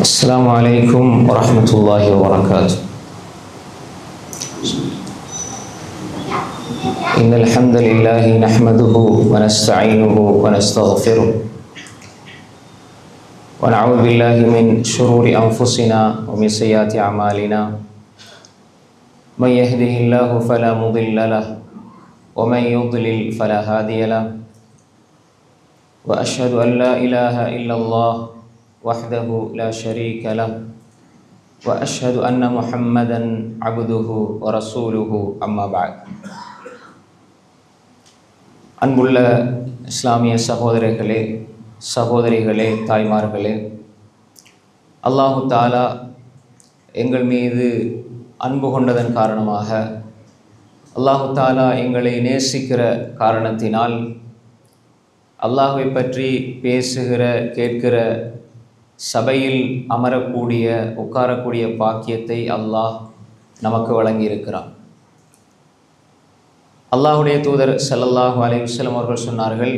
السلام عليكم ورحمة الله وبركاته. إن الحمد لله نحمده ونستعينه ونستغفره ونعوذ بالله من شرور أنفسنا ومن سيئات أعمالنا. من يهده الله فلا مضل له ومن يضلل فلا هادي له. وأشهد أن لا إله إلا الله وحده لا شريك له وأشهد أن محمدا عبده ورسوله أما بعد. அன்புள்ள இஸ்லாமிய சகோதரர்களே, சகோதரிகளே, தாய்மார்களே, அல்லாஹு தாலா எங்கள் மீது அன்பு கொண்டதன் காரணமாக, அல்லாஹு தாலா எங்களை நேசிக்கிற காரணத்தினால், அல்லாஹ்வை பற்றி பேசுகிற கேட்கிற சபையில் அமரக்கூடிய உட்காரக்கூடிய பாக்கியத்தை அல்லாஹ் நமக்கு வழங்கியிருக்கிறான். அல்லாஹுடைய தூதர் ஸல்லல்லாஹு அலைஹி வஸல்லம் அவர்கள் சொன்னார்கள்,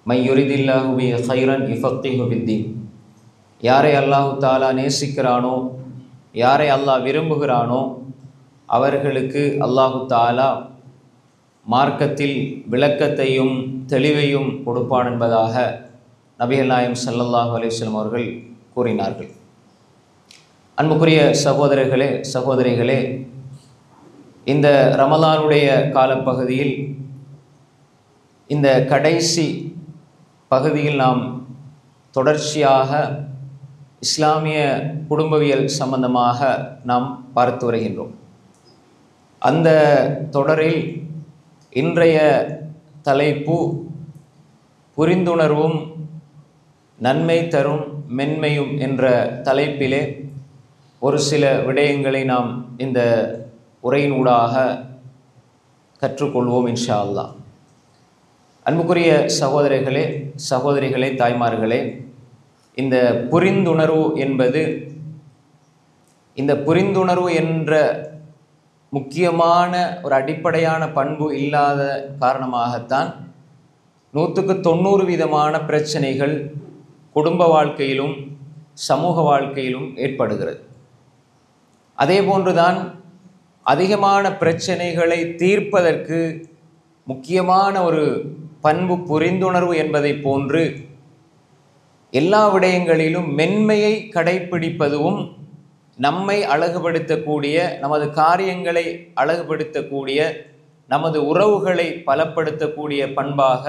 மை யுரிதில்லாஹு பி கைரன் யுஃபக்கிஹு ஃபித்தீன். யாரை அல்லாஹு தாலா நேசிக்கிறானோ, யாரை அல்லாஹ் விரும்புகிறானோ அவர்களுக்கு அல்லாஹு தாலா மார்க்கத்தில் விளக்கத்தையும் தெளிவையும் கொடுப்பான் என்பதாக நபிகள் நாயகம் ஸல்லல்லாஹு அலைஹி வஸல்லம் அவர்கள் கூறினார்கள். அன்புக்குரிய சகோதரர்களே, சகோதரிகளே, இந்த ரமலானுடைய காலப்பகுதியில், இந்த கடைசி பகுதியில் நாம் தொடர்ச்சியாக இஸ்லாமிய குடும்பவியல் சம்பந்தமாக நாம் பார்த்து வருகின்றோம். அந்த தொடரில் இன்றைய தலைப்பு புரிந்துணர்வும் நன்மை தரும் மென்மையும் என்ற தலைப்பிலே ஒரு சில விடயங்களை நாம் இந்த உரையினூடாக கற்றுக்கொள்வோம் இன்ஷா அல்லாஹ். அன்புக்குரிய சகோதரர்களே, சகோதரிகளே, தாய்மார்களே, இந்த புரிந்துணர்வு என்பது, இந்த புரிந்துணர்வு என்ற முக்கியமான ஒரு அடிப்படையான பண்பு இல்லாத காரணமாகத்தான் 190% பிரச்சனைகள் குடும்ப வாழ்க்கையிலும் சமூக வாழ்க்கையிலும் ஏற்படுகிறது. அதே போன்றுதான் அதிகமான பிரச்சனைகளை தீர்ப்பதற்கு முக்கியமான ஒரு பண்பு புரிந்துணர்வு என்பதை போன்று எல்லா விடயங்களிலும் மென்மையை கடைப்பிடிப்பதும் நம்மை அழகுபடுத்தக்கூடிய, நமது காரியங்களை அழகுபடுத்தக்கூடிய, நமது உறவுகளை பலப்படுத்தக்கூடிய பண்பாக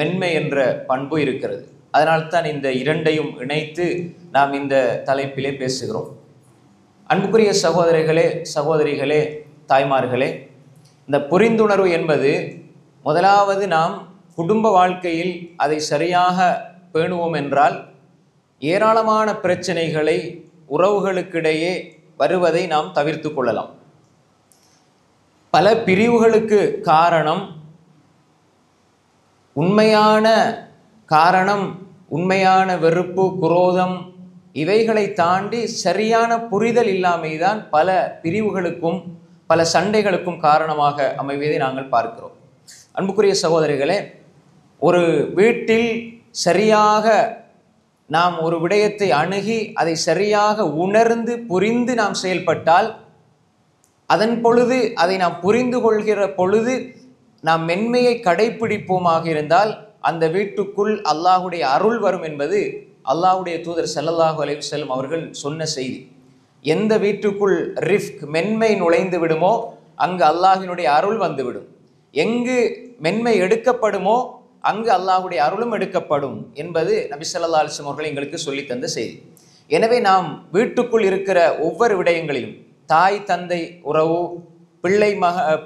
மென்மை என்ற பண்பு இருக்கிறது. அதனால்தான் இந்த இரண்டையும் இணைத்து நாம் இந்த தலைப்பிலே பேசுகிறோம். அன்புக்குரிய சகோதரர்களே, சகோதரிகளே, தாய்மார்களே, இந்த புரிந்துணர்வு என்பது முதலாவது நாம் குடும்ப வாழ்க்கையில் அதை சரியாக பேணுவோம் என்றால் ஏராளமான பிரச்சனைகளை உறவுகளுக்கிடையே வருவதை நாம் தவிர்த்து கொள்ளலாம். பல பிரிவுகளுக்கு காரணம், உண்மையான வெறுப்பு, குரோதம், இவைகளை தாண்டி சரியான புரிதல் இல்லாமைதான் பல பிரிவுகளுக்கும் பல சண்டைகளுக்கும் காரணமாக அமைவதை நாங்கள் பார்க்கிறோம். அன்புக்குரிய சகோதரிகளே, ஒரு வீட்டில் சரியாக நாம் ஒரு விடயத்தை அணுகி அதை சரியாக உணர்ந்து புரிந்து நாம் செயல்பட்டால், அதன் பொழுது அதை நாம் புரிந்து கொள்கிற பொழுது நாம் மென்மையை கடைப்பிடிப்போமாக இருந்தால் அந்த வீட்டுக்குள் அல்லாஹுடைய அருள் வரும் என்பது அல்லாஹுடைய தூதர் ஸல்லல்லாஹு அலைஹி வஸல்லம் அவர்கள் சொன்ன செய்தி. எந்த வீட்டுக்குள் ரிஃப்க் மென்மை நுழைந்து விடுமோ அங்கு அல்லாஹினுடைய அருள் வந்துவிடும். எங்கு மென்மை எடுக்கப்படுமோ அங்கு அல்லாஹுடைய அருளும் எடுக்கப்படும் என்பது நபி ஸல்லல்லாஹு அலைஹி வஸல்லம் அவர்கள் எங்களுக்கு சொல்லி தந்த செய்தி. எனவே நாம் வீட்டுக்குள் இருக்கிற ஒவ்வொரு விடயங்களிலும் தாய் தந்தை உறவு,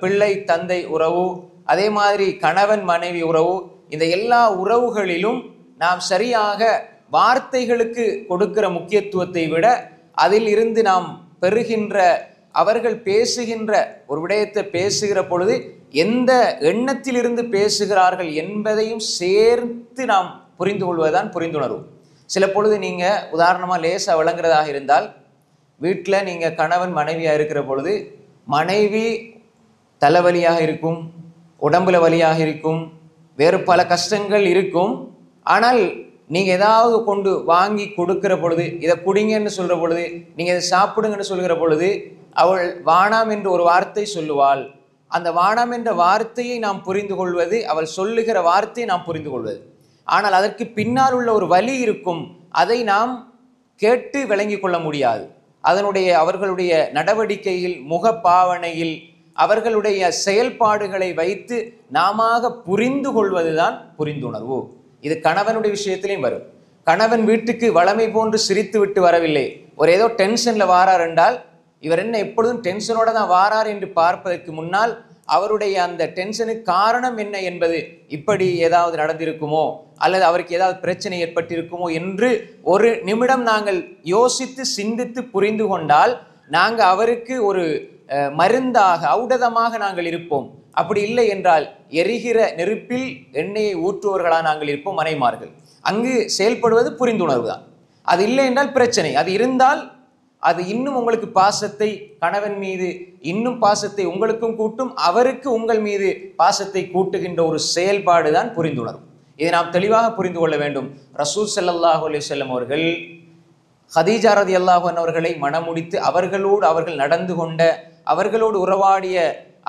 பிள்ளை தந்தை உறவு, அதே மாதிரி கணவன் மனைவி உறவு, இந்த எல்லா உறவுகளிலும் நாம் சரியாக வார்த்தைகளுக்கு கொடுக்கிற முக்கியத்துவத்தை விட அதில் இருந்து நாம் பெறுகின்ற, அவர்கள் பேசுகின்ற ஒரு விடயத்தை பேசுகிற பொழுது எந்த எண்ணத்திலிருந்து பேசுகிறார்கள் என்பதையும் சேர்த்து நாம் புரிந்து கொள்வதுதான் புரிந்துணர்வு. சில பொழுது நீங்கள் உதாரணமாக லேசாக விளங்குறதாக இருந்தால், வீட்டில் நீங்கள் கணவன் மனைவியாக இருக்கிற பொழுது மனைவி தலைவலியாக இருக்கும், உடம்புல வலியாக இருக்கும், வேறு பல கஷ்டங்கள் இருக்கும். ஆனால் நீங்கள் ஏதாவது கொண்டு வாங்கி கொடுக்கிற பொழுது, இதை குடிங்கன்னு சொல்கிற பொழுது, நீங்கள் இதை சாப்பிடுங்கன்னு சொல்கிற பொழுது அவள் வானாம் என்று ஒரு வார்த்தை சொல்லுவாள். அந்த வானாம் என்ற வார்த்தையை நாம் புரிந்து கொள்வது, அவள் சொல்லுகிற வார்த்தையை நாம் புரிந்து கொள்வது. ஆனால் அதற்கு பின்னால் உள்ள ஒரு வழி இருக்கும், அதை நாம் கேட்டு விளங்கி கொள்ள முடியாது. அவர்களுடைய நடவடிக்கையில், முகப்பாவனையில், அவர்களுடைய செயல்பாடுகளை வைத்து நாம புரிந்து கொள்வதுதான் புரிந்துணர்வு. இது கணவனுடைய விஷயத்திலையும் வரும். கணவன் வீட்டுக்கு வளமை போன்று சிரித்து விட்டு வரவில்லை, ஒரு ஏதோ டென்ஷன்ல வாரார் என்றால், இவர் என்ன எப்பொழுதும் டென்ஷனோட தான் வாரார் என்று பார்ப்பதற்கு முன்னால் அவருடைய அந்த டென்ஷனுக்கு காரணம் என்ன என்பது, இப்படி ஏதாவது நடந்திருக்குமோ அல்லது அவருக்கு ஏதாவது பிரச்சனை ஏற்பட்டிருக்குமோ என்று ஒரு நிமிடம் நாங்கள் யோசித்து சிந்தித்து புரிந்து கொண்டால் நாங்கள் அவருக்கு ஒரு மருந்தாக, ஔடதமாக நாங்கள் இருப்போம். அப்படி இல்லை என்றால் எரிகிற நெருப்பில் எண்ணெயை ஊற்றுவர்களாக நாங்கள் இருப்போம் மனைமார்கள். அங்கு செயல்படுவது புரிந்துணர்வு தான். அது இல்லை என்றால் பிரச்சனை. அது இருந்தால் அது இன்னும் உங்களுக்கு பாசத்தை, கணவன் மீது இன்னும் பாசத்தை உங்களுக்கும் கூட்டும், அவருக்கு உங்கள் மீது பாசத்தை கூட்டுகின்ற ஒரு செயல்பாடு தான் புரிந்துணர்வு. இதை நாம் தெளிவாக புரிந்து கொள்ள வேண்டும். ரசூல் ஸல்லல்லாஹு அலைஹி வஸல்லம் அவர்கள் ஹதீஜா ரலியல்லாஹு அன்ஹா அவர்களை மணமுடித்து அவர்கள் நடந்து கொண்ட, அவர்களோடு உறவாடிய,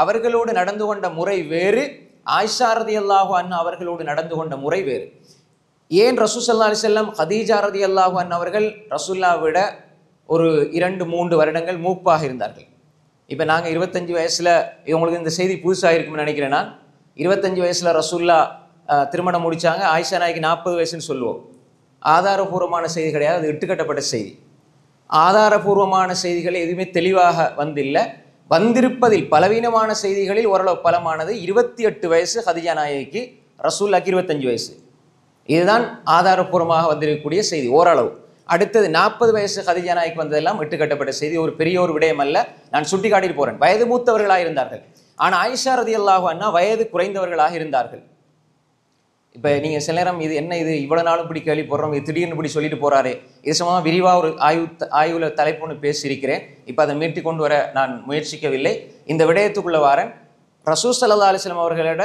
அவர்களோடு நடந்து கொண்ட முறை வேறு, ஆயிஷா ரலியல்லாஹு அன்ஹா அவர்களோடு நடந்து கொண்ட முறை வேறு. ஏன் ரசூல் ஸல்லல்லாஹு அலைஹி வஸல்லம் ஹதீஜா ரலியல்லாஹு அன்ஹா அவர்கள் ரசூலுல்லாஹை விட ஒரு 2-3 வருடங்கள் மூப்பாக இருந்தார்கள். இப்போ நாங்கள் 25 வயசில், உங்களுக்கு இந்த செய்தி புதுசாக இருக்கும்னு நினைக்கிறேன். நான் 25 வயசில் ரசூல்லா திருமணம் முடித்தாங்க. ஆயிஷா நாய்க்கு 40 வயசுன்னு சொல்லுவோம். ஆதாரபூர்வமான செய்தி கிடையாது, அது இட்டுக்கட்டப்பட்ட செய்தி. ஆதாரபூர்வமான செய்திகள் எதுவுமே தெளிவாக வந்தில்லை. வந்திருப்பதில் பலவீனமான செய்திகளில் ஓரளவு பலமானது 28 வயசு ஹதீஜா நாயகிக்கு, ரசூல்லாக்கு 25 வயசு. இதுதான் ஆதாரபூர்வமாக வந்திருக்கக்கூடிய செய்தி ஓரளவு. அடுத்தது 40 வயசு ஹதீஜா நாயகிக்கு வந்ததெல்லாம் இட்டுக்கட்டப்பட்ட செய்தி. ஒரு பெரிய ஒரு விடயம் அல்ல, நான் சுட்டி காட்டிட்டு போறேன். வயது மூத்தவர்களாக இருந்தார்கள். ஆனால் ஆயிஷா ரலியல்லாஹு அன்ஹா வயது குறைந்தவர்களாக இருந்தார்கள். இப்போ நீங்கள் சில நேரம் இது என்ன, இது இவ்வளோ நாளும் இப்படி கேள்வி போடுறோம், இது திடீர்னு இப்படி சொல்லிட்டு போறாரு. இது சம்பந்தமாக விரிவாக ஒரு ஆய்வுல தலைப்புன்னு பேசியிருக்கிறேன். இப்போ அதை மீட்டி கொண்டு வர நான் முயற்சிக்கவில்லை. இந்த விடயத்துக்குள்ள வாரன். ரசூல் ஸல்லல்லாஹு அலைஹி வஸல்லம் அவர்களோட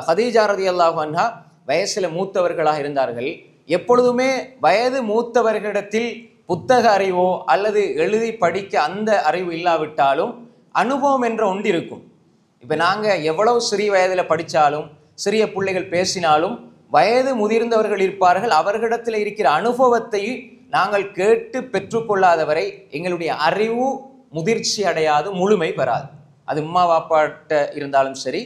ஹதீஜா ரலியல்லாஹு அன்ஹா வயசில் மூத்தவர்களாக இருந்தார்கள். எப்பொழுதுமே வயது மூத்தவர்களிடத்தில் புத்தக அறிவோ அல்லது எழுதி படிக்க அந்த அறிவு இல்லாவிட்டாலும் அனுபவம் என்ற ஒன்று இருக்கும். இப்போ நாங்கள் எவ்வளவு சிறிய வயதில் படித்தாலும், சிறிய பிள்ளைகள் பேசினாலும் வயது முதிர்ந்தவர்கள் இருப்பார்கள். அவர்களிடத்தில் இருக்கிற அனுபவத்தை நாங்கள் கேட்டு பெற்றுக்கொள்ளாதவரை எங்களுடைய அறிவு முதிர்ச்சி அடையாது, முழுமை பெறாது. அது உம்மா வாப்பாட்ட இருந்தாலும் சரி,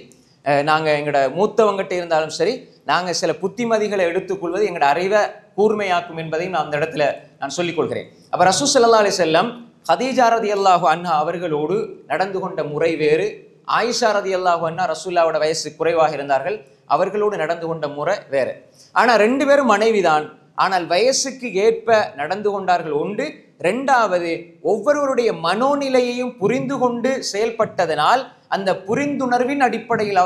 நாங்கள் எங்களோட மூத்தவங்கிட்ட இருந்தாலும் சரி, நாங்கள் சில புத்திமதிகளை எடுத்துக்கொள்வது எங்களோட அறிவை கூர்மையாக்கும் என்பதையும் நான் அந்த இடத்துல நான் சொல்லிக்கொள்கிறேன். அப்போ ரசூல் ஸல்லல்லாஹு அலைஹி வஸல்லம் ஹதீஜா ரலியல்லாஹு அன்ஹா அவர்களோடு நடந்து கொண்ட முறை வேறு, ஆயிஷா ரலியல்லாஹு அன்ஹா ரசூலுல்லாஹ்வோட வயசு குறைவாக இருந்தார்கள், அவர்களோடு நடந்து கொண்ட முறை வேறு. ஆனால் 2 பேரும் மனைவிதான். ஆனால் வயசுக்கு ஏற்ப நடந்து கொண்டார்கள் ஒன்று. 2வது, ஒவ்வொருவருடைய மனோநிலையையும் புரிந்து கொண்டு செயல்பட்டதனால், அந்த புரிந்துணர்வின் அடிப்படையில்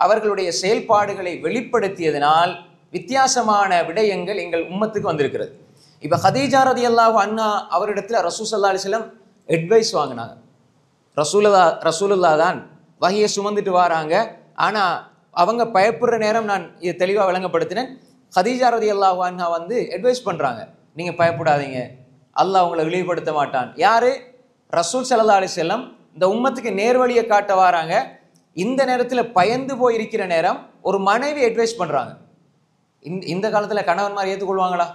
அவர்களுடைய செயல்பாடுகளை வெளிப்படுத்தியதனால் வித்தியாசமான விடயங்கள் எங்கள் உம்மத்துக்கு வந்திருக்கிறது. இப்போ ஹதீஜா ரலியல்லாஹு அன்ஹா அவரிடத்துல ரசூல் ஸல்லல்லாஹு அலைஹி வஸல்லம் அட்வைஸ் வாங்கினாங்க. ரசூலுல்லாஹ் தான் வஹியை சுமந்துட்டு வராங்க. ஆனால் அவங்க பயப்படுற நேரம் நான் இதை தெளிவாக விளங்கப்படுத்தினேன். ஹதீஜா ரலியல்லாஹு அன்ஹா அட்வைஸ் பண்ணுறாங்க, நீங்கள் பயப்படாதீங்க, அல்லாஹ் அவங்களை இழிவுபடுத்த மாட்டான். யாரு? ரசூல் ஸல்லல்லாஹு அலைஹி வஸல்லம் இந்த உம்மத்துக்கு நேர்வழியை காட்ட வராங்க. இந்த நேரத்தில் பயந்து போயிருக்கிற நேரம் ஒரு மனைவி அட்வைஸ் பண்ணுறாங்க. இந்த காலத்தில் கணவன்மார் ஏற்றுக்கொள்வாங்களா?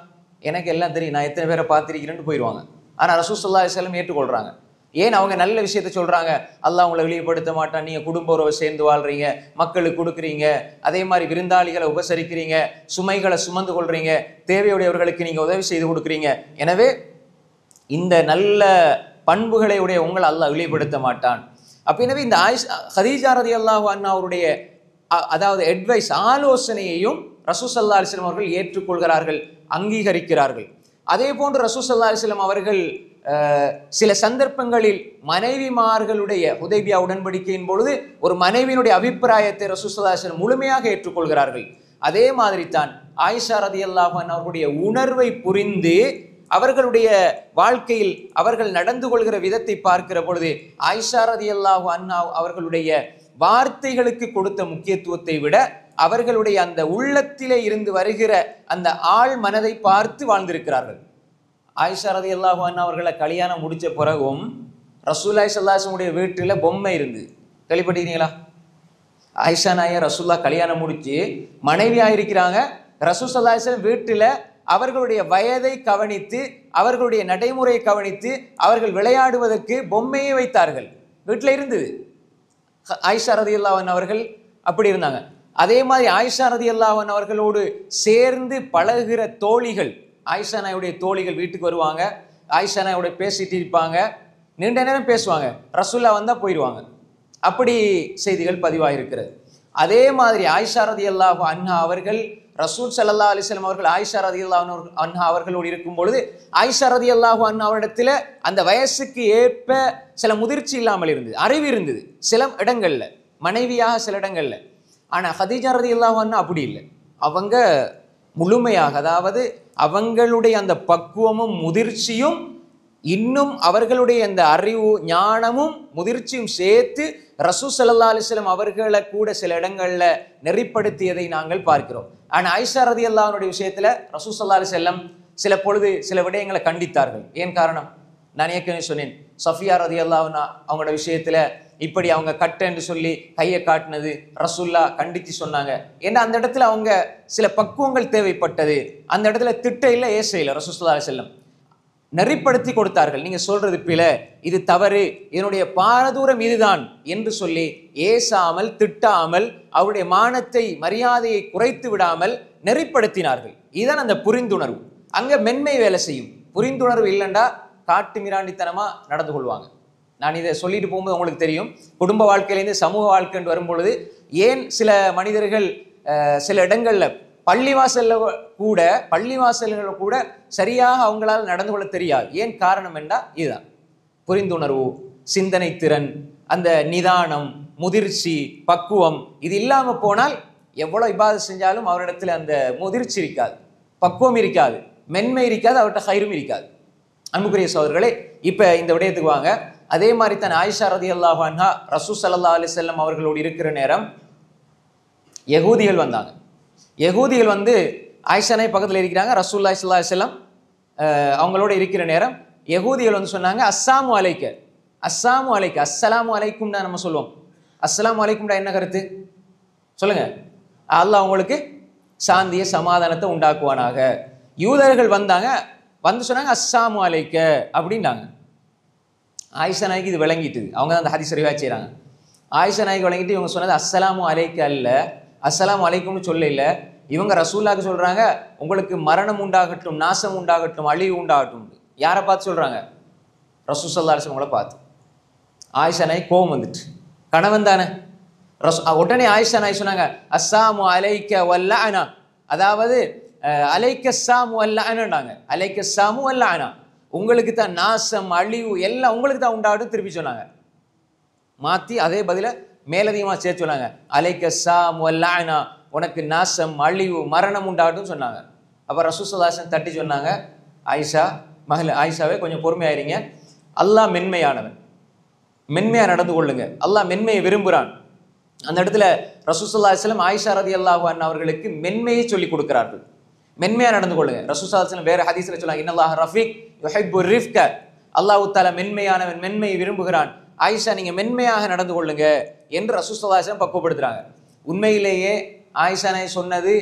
எனக்கு எல்லாம் தெரியும், நான் எத்தனை பேரை பார்த்திருக்கிறேன்னு போயிடுவாங்க. ஆனால் ரசூல் ஸல்லல்லாஹு அலைஹி வஸல்லம் ஏற்றுக்கொள்கிறாங்க. ஏன்? அவங்க நல்ல விஷயத்த சொல்கிறாங்க. அல்லாஹ் உங்களை இழிவுபடுத்த மாட்டான், நீங்கள் குடும்ப உறவை சேர்ந்து வாழ்கிறீங்க, மக்களுக்கு கொடுக்குறீங்க, அதே மாதிரி விருந்தாளிகளை உபசரிக்கிறீங்க, சுமைகளை சுமந்து கொள்கிறீங்க, தேவையுடையவர்களுக்கு நீங்கள் உதவி செய்து கொடுக்குறீங்க. எனவே இந்த நல்ல பண்புகளை உடைய உங்களை அல்லாஹ் இழிவுபடுத்த மாட்டான். அப்போ எனவே இந்த ஹதீஜா ரலியல்லாஹு அன்ஹா அவருடைய அதாவது அட்வைஸ், ஆலோசனையையும் ரசூல் ஸல்லல்லாஹு அலைஹி வஸல்லம் அவர்கள் ஏற்றுக்கொள்கிறார்கள், அங்கீகரிக்கிறார்கள். அதே போன்று ரசூல் ஸல்லல்லாஹு அலைஹி வஸல்லம் அவர்கள் சில சந்தர்ப்பங்களில் மனைவிமார்களுடைய ஹுதைபியா உடன்படிக்கையின் பொழுது ஒரு மனைவியினுடைய அபிப்பிராயத்தை ரசூல் ஸல்லல்லாஹு அலைஹி வஸல்லம் முழுமையாக ஏற்றுக்கொள்கிறார்கள். அதே மாதிரி தான் ஆயிஷா ரலியல்லாஹு அன்ஹா அவர்களுடைய உணர்வை புரிந்து அவர்களுடைய வாழ்க்கையில் அவர்கள் நடந்து கொள்கிற விதத்தை பார்க்கிற பொழுது ஆயிஷா ரலியல்லாஹு அன்ஹா அவர்களுடைய வார்த்தைகளுக்கு கொடுத்த முக்கியத்துவத்தை விட அவர்களுடைய அந்த உள்ளத்திலே இருந்து வருகிற அந்த ஆழ் மனதை பார்த்து வாழ்ந்திருக்கிறார்கள். ஆயிஷா ரலியல்லாஹு அன்ஹா அவர்களை கல்யாணம் முடிச்ச பிறகும் ரசூலுல்லாஹி ஸல்லல்லாஹு அலைஹி வஸல்லம் வீட்டில் பொம்மை இருந்து கேள்விப்பட்டீங்களா? ஆயிஷா நாயர் ரசூல்லா கல்யாணம் முடிச்சு மனைவியாக இருக்கிறாங்க. ரசூல் ஸல்லல்லாஹு அலைஹி வஸல்லம் வீட்டில் அவர்களுடைய வயதை கவனித்து அவர்களுடைய நடைமுறையை கவனித்து அவர்கள் விளையாடுவதற்கு பொம்மையை வைத்தார்கள். வீட்டில் இருந்தது. ஆயிஷா ரலியல்லாஹு அன்ஹா அவர்கள் அப்படி இருந்தாங்க. அதே மாதிரி ஆயிஷா ரலியல்லாஹு அன்ஹா அவர்களோடு சேர்ந்து பழகுகிற தோழிகள், ஆயிஷா நாயுடைய தோழிகள் வீட்டுக்கு வருவாங்க. ஆயிஷா நாயோட பேசிட்டு இருப்பாங்க, நீண்ட நேரம் பேசுவாங்க. ரசூல்லா வந்தால் போயிடுவாங்க. அப்படி செய்திகள் பதிவாகிருக்கிறது. அதே மாதிரி ஆயிஷா ரலியல்லாஹு அன்ஹா அவர்கள் ரசூல் ஸல்லல்லாஹு அலைஹி வஸல்லம் அவர்கள் ஆயிஷா ரலியல்லாஹு அன்ஹா அவர்களோடு இருக்கும் பொழுது ஆயிஷா ரலியல்லாஹு அன்ஹா அவரிடத்தில் அந்த வயசுக்கு ஏற்ப சில முதிர்ச்சி இல்லாமல் இருந்தது, அறிவு இருந்தது சில இடங்கள்ல, மனைவியாக சில இடங்கள்ல. ஆனால் ஹதீஜா ரலியல்லாஹு அன்ஹா அப்படி இல்லை. அவங்க முழுமையாக, அதாவது அவங்களுடைய அந்த பக்குவமும் முதிர்ச்சியும் இன்னும் அவர்களுடைய அந்த அறிவு ஞானமும் முதிர்ச்சியும் சேர்த்து ரசூல் ஸல்லல்லாஹு அலைஹி வஸல்லம் அவர்களை கூட சில இடங்கள்ல நெறிப்படுத்தியதை நாங்கள் பார்க்கிறோம். ஆனால் ஆயிஷா ரலியல்லாஹு அன்ஹா விஷயத்துல ரசூல் ஸல்லல்லாஹு அலைஹி வஸல்லம் சில பொழுது சில விடயங்களை கண்டித்தார்கள். ஏன் காரணம்? நான் ஏற்கனவே சொன்னேன், சஃபியா ரலியல்லாஹு அன்ஹா அவங்களோட விஷயத்துல இப்படி அவங்க கட்ட என்று சொல்லி கையை காட்டினது ரசூல்லா கண்டித்து சொன்னாங்க. ஏன்னா அந்த இடத்துல அவங்க சில பக்குவங்கள் தேவைப்பட்டது. அந்த இடத்துல திட்ட இல்லை, ஏச இல்லை. ரசூல் ஸல்லல்லாஹு அலைஹி வஸல்லம் நெறிப்படுத்தி கொடுத்தார்கள். நீங்க சொல்றது பிழை, இது தவறு, இதனுடைய பாரதூரம் இதுதான் என்று சொல்லி ஏசாமல் திட்டாமல் அவருடைய மானத்தை மரியாதையை குறைத்து விடாமல் நெறிப்படுத்தினார்கள். இதுதான் அந்த புரிந்துணர்வு. அங்க மென்மை வேலை செய்யும். புரிந்துணர்வு இல்லைண்டா காட்டு மிராண்டித்தனமா நடந்து கொள்வாங்க. நான் இதை சொல்லிட்டு போகும்போது உங்களுக்கு தெரியும், குடும்ப வாழ்க்கையிலேருந்து சமூக வாழ்க்கைன்னு வரும்பொழுது ஏன் சில மனிதர்கள் சில இடங்கள்ல பள்ளிவாசல்கள் கூட சரியாக அவங்களால் நடந்து கொள்ள தெரியாது. ஏன் காரணம் என்றால் இதுதான் புரிந்துணர்வு, சிந்தனை திறன், அந்த நிதானம், முதிர்ச்சி, பக்குவம். இது இல்லாம போனால் எவ்வளவு இபாதத் செஞ்சாலும் அவரிடத்துல அந்த முதிர்ச்சி இருக்காது, பக்குவம் இருக்காது, மென்மை இருக்காது, அவர்கிட்ட ஹைரும் இருக்காது. அன்புக்குரிய சகோதரர்களே, இப்ப இந்த விடயத்துக்கு வாங்க. அதே மாதிரி தான் ஆயிஷா ரலியல்லாஹு அன்ஹா ரசூல் ஸல்லல்லாஹு அலைஹி வஸல்லம் அவர்களோடு இருக்கிற நேரம் யகூதிகள் வந்தாங்க. யகூதிகள் வந்து ஆயிஷா நாய் பக்கத்தில் இருக்கிறாங்க. ரசூலுல்லாஹி ஸல்லல்லாஹு அலைஹி வஸல்லம் அவங்களோட இருக்கிற நேரம் யகூதிகள் வந்து சொன்னாங்க, அஸ்ஸாமு அலைக்க, அஸ்ஸாமு அலைக்க, அஸ்ஸலாமு அலைக்கும் தான் நம்ம சொல்லுவோம். அஸ்ஸலாமு அலைக்கும்டா என்ன கருத்து சொல்லுங்க? அல்லாஹ் உங்களுக்கு சாந்திய சமாதானத்தை உண்டாக்குவானாக. யூதர்கள் வந்தாங்க, வந்து சொன்னாங்க அஸ்ஸாமு அலைக்க அப்படின்னாங்க. ஆயிஷா நாய்க்கு இது விளங்கிட்டு, அவங்க தான் அந்த ஹதீஸ் ரிவாயத் செய்கிறாங்க. ஆயிஷா நாய்க்கு விளங்கிட்டு இவங்க சொன்னது அஸ்ஸலாமு அலைக்க அல்ல, அஸ்ஸலாமு அலைக்கும்னு சொல்ல இல்லை. இவங்க ரசூலுல்லாஹ்க்கு சொல்றாங்க, உங்களுக்கு மரணம் உண்டாகட்டும், நாசம் உண்டாகட்டும், அழிவு உண்டாகட்டும். யாரை பார்த்து சொல்றாங்க? ரசூல் ஸல்லல்லாஹு அலைஹி வஸல்லம் பார்த்து. ஆயிஷா நாய் கோபம் வந்துட்டு, கணவன் தானே. உடனே ஆயிஷா நாய் சொன்னாங்க, அஸ்ஸாமு அலைக்க வல்லஅனா, அதாவது அலைக்க ஸாமு வல்லஅனாங்க. அலைக்க ஸாமு வல்லஅனா, உங்களுக்கு தான் நாசம் அழிவு எல்லாம் உங்களுக்கு தான் உண்டாகட்டும் திருப்பி சொன்னாங்க. மாற்றி அதே பதில மேலதிகமாக சேர்த்து சொன்னாங்க, அலைக்க ஸாமு வல்லஅனா, உனக்கு நாசம் அழிவு மரணம் உண்டாகட்டும் சொன்னாங்க. அப்போ ரசூல் ஸல்லல்லாஹு அலைஹி வஸல்லம் தட்டி சொன்னாங்க, ஆயிஷா மகள் ஆயிஷாவே கொஞ்சம் பொறுமையாயிருங்க, அல்லாஹ் மென்மையானவன், மென்மையா நடந்து கொள்ளுங்க, அல்லாஹ் மென்மையை விரும்புகிறான். அந்த இடத்துல ரசூல் ஸல்லல்லாஹு அலைஹி வஸல்லம் ஆயிஷா ரலியல்லாஹு அன்ஹா அவர்களுக்கு மென்மையை சொல்லி கொடுக்கிறார்கள். மென்மையா நடந்து கொள்ளுங்க. ரசூல் ஸல்லல்லாஹு அலைஹி வஸல்லம் வேற ஹதீஸ்ல சொல்றாங்க, இன்னல்லாஹ ரஃபீக் யுஹிப்பு ரிஃப்க, அல்லாஹ் தஆலா மென்மையானவன், மென்மையை விரும்புகிறான். ஆயிஷா நீங்க மென்மையாக நடந்து கொள்ளுங்க என்று ரசூல் ஸல்லல்லாஹு அலைஹி வஸல்லம் பக்குவப்படுத்துறாங்க. உண்மையிலேயே ஆயிஷா நாய் சொன்னது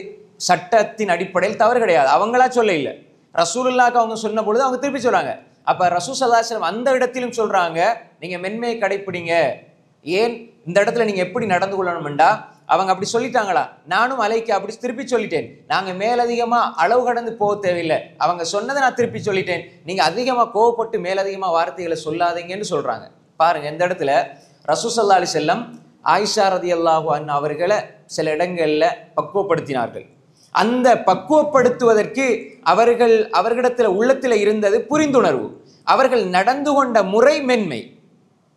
சட்டத்தின் அடிப்படையில் தவறு கிடையாது, அவங்களா சொல்ல இல்லை. ரசூலுல்லாஹ்க்கு அவங்க சொன்ன பொழுது அவங்க திருப்பி சொல்றாங்க. அப்ப ரசூல் ஸல்லல்லாஹு அலைஹி வஸல்லம் அந்த இடத்திலும் சொல்றாங்க, நீங்க மென்மையை கடைப்பிடிங்க. ஏன் இந்த இடத்துல நீங்க எப்படி நடந்து கொள்ளணும்டா, அவங்க அப்படி சொல்லிட்டாங்களா, நானும் அலைக்கு அப்படி திருப்பி சொல்லிட்டேன். நாங்க மேலதிகமா அளவு கடந்து போக தேவையில்லை, அவங்க சொன்னதை நான் திருப்பி சொல்லிட்டேன், நீங்க அதிகமா கோவப்பட்டு மேலதிகமா வார்த்தைகளை சொல்லாதீங்கன்னு சொல்றாங்க. பாருங்க, இந்த இடத்துல ரசூல் ஸல்லல்லாஹு அலைஹி வஸல்லம் ஆயிஷா ரலியல்லாஹு அன்ஹா அவர்களை சில இடங்கள்ல பக்குவப்படுத்தினார்கள். அந்த பக்குவப்படுத்துவதற்கு அவர்களிடத்துல உள்ளத்துல இருந்தது புரிந்துணர்வு. அவர்கள் நடந்து கொண்ட முறை மென்மை.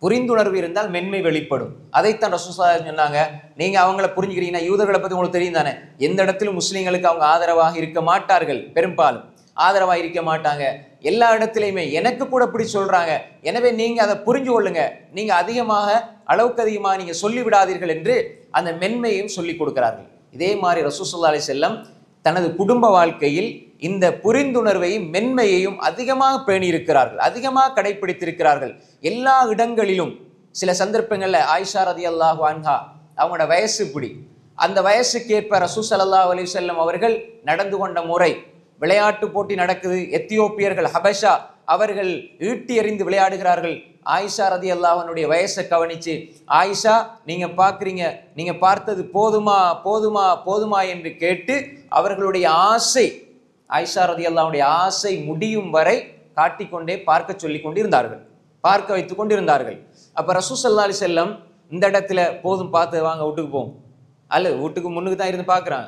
புரிந்துணர்வு இருந்தால் மென்மை வெளிப்படும். அதைத்தான் ரசூல் ஸல்லல்லாஹு அலைஹி வஸல்லம் சொன்னாங்க, நீங்க அவங்கள புரிஞ்சுக்கிறீங்கன்னா, யூதர்களை பத்தி உங்களுக்கு தெரியும் தானே, எந்த இடத்திலும் முஸ்லீம்களுக்கு அவங்க ஆதரவாக இருக்க மாட்டார்கள், பெரும்பாலும் ஆதரவாக இருக்க மாட்டாங்க. எல்லா இடத்திலையுமே எனக்கு கூட இப்படி சொல்றாங்க, எனவே நீங்க அதை புரிஞ்சு கொள்ளுங்க, நீங்க அதிகமாக அளவுக்கு அதிகமாக நீங்க சொல்லி விடாதீர்கள் என்று அந்த மென்மையையும் சொல்லி கொடுக்கிறார்கள். இதே மாதிரி ரசூல் ஸல்லல்லாஹு அலைஹி வஸல்லம் தனது குடும்ப வாழ்க்கையில் இந்த புரிந்துணர்வையும் மென்மையையும் அதிகமாக பேணியிருக்கிறார்கள், அதிகமாக கடைபிடித்திருக்கிறார்கள். எல்லா இடங்களிலும் சில சந்தர்ப்பங்களில் ஆயிஷா ரலியல்லாஹு அன்ஹா அவங்களோட வயசு இப்படி, அந்த வயசுக்கேற்ப ரசூல் ஸல்லல்லாஹு அலைஹி வஸல்லம் அவர்கள் நடந்து கொண்ட முறை, விளையாட்டு போட்டி நடக்குது, எத்தியோப்பியர்கள் ஹபஷா அவர்கள் ஈட்டி எறிந்து விளையாடுகிறார்கள். ஆயிஷா ரலியல்லாஹு அன்ஹுடைய வயசை கவனிச்சு, ஆயிஷா நீங்க பார்க்குறீங்க, நீங்க பார்த்தது போதுமா போதுமா போதுமா என்று கேட்டு அவர்களுடைய ஆசை, ஆயிஷா ரலியல்லாஹு அன்ஹுடைய ஆசை முடியும் வரை காட்டிக்கொண்டே பார்க்க சொல்லி கொண்டிருந்தார்கள், பார்க்க வைத்து கொண்டிருந்தார்கள். அப்ப ரசூல் ஸல்லல்லாஹு அலைஹி வஸல்லம் இந்த இடத்துல போதும் பார்த்து வாங்க வீட்டுக்கு போவோம், அல்ல வீட்டுக்கு முன்னுக்கு தான் இருந்து பார்க்குறாங்க,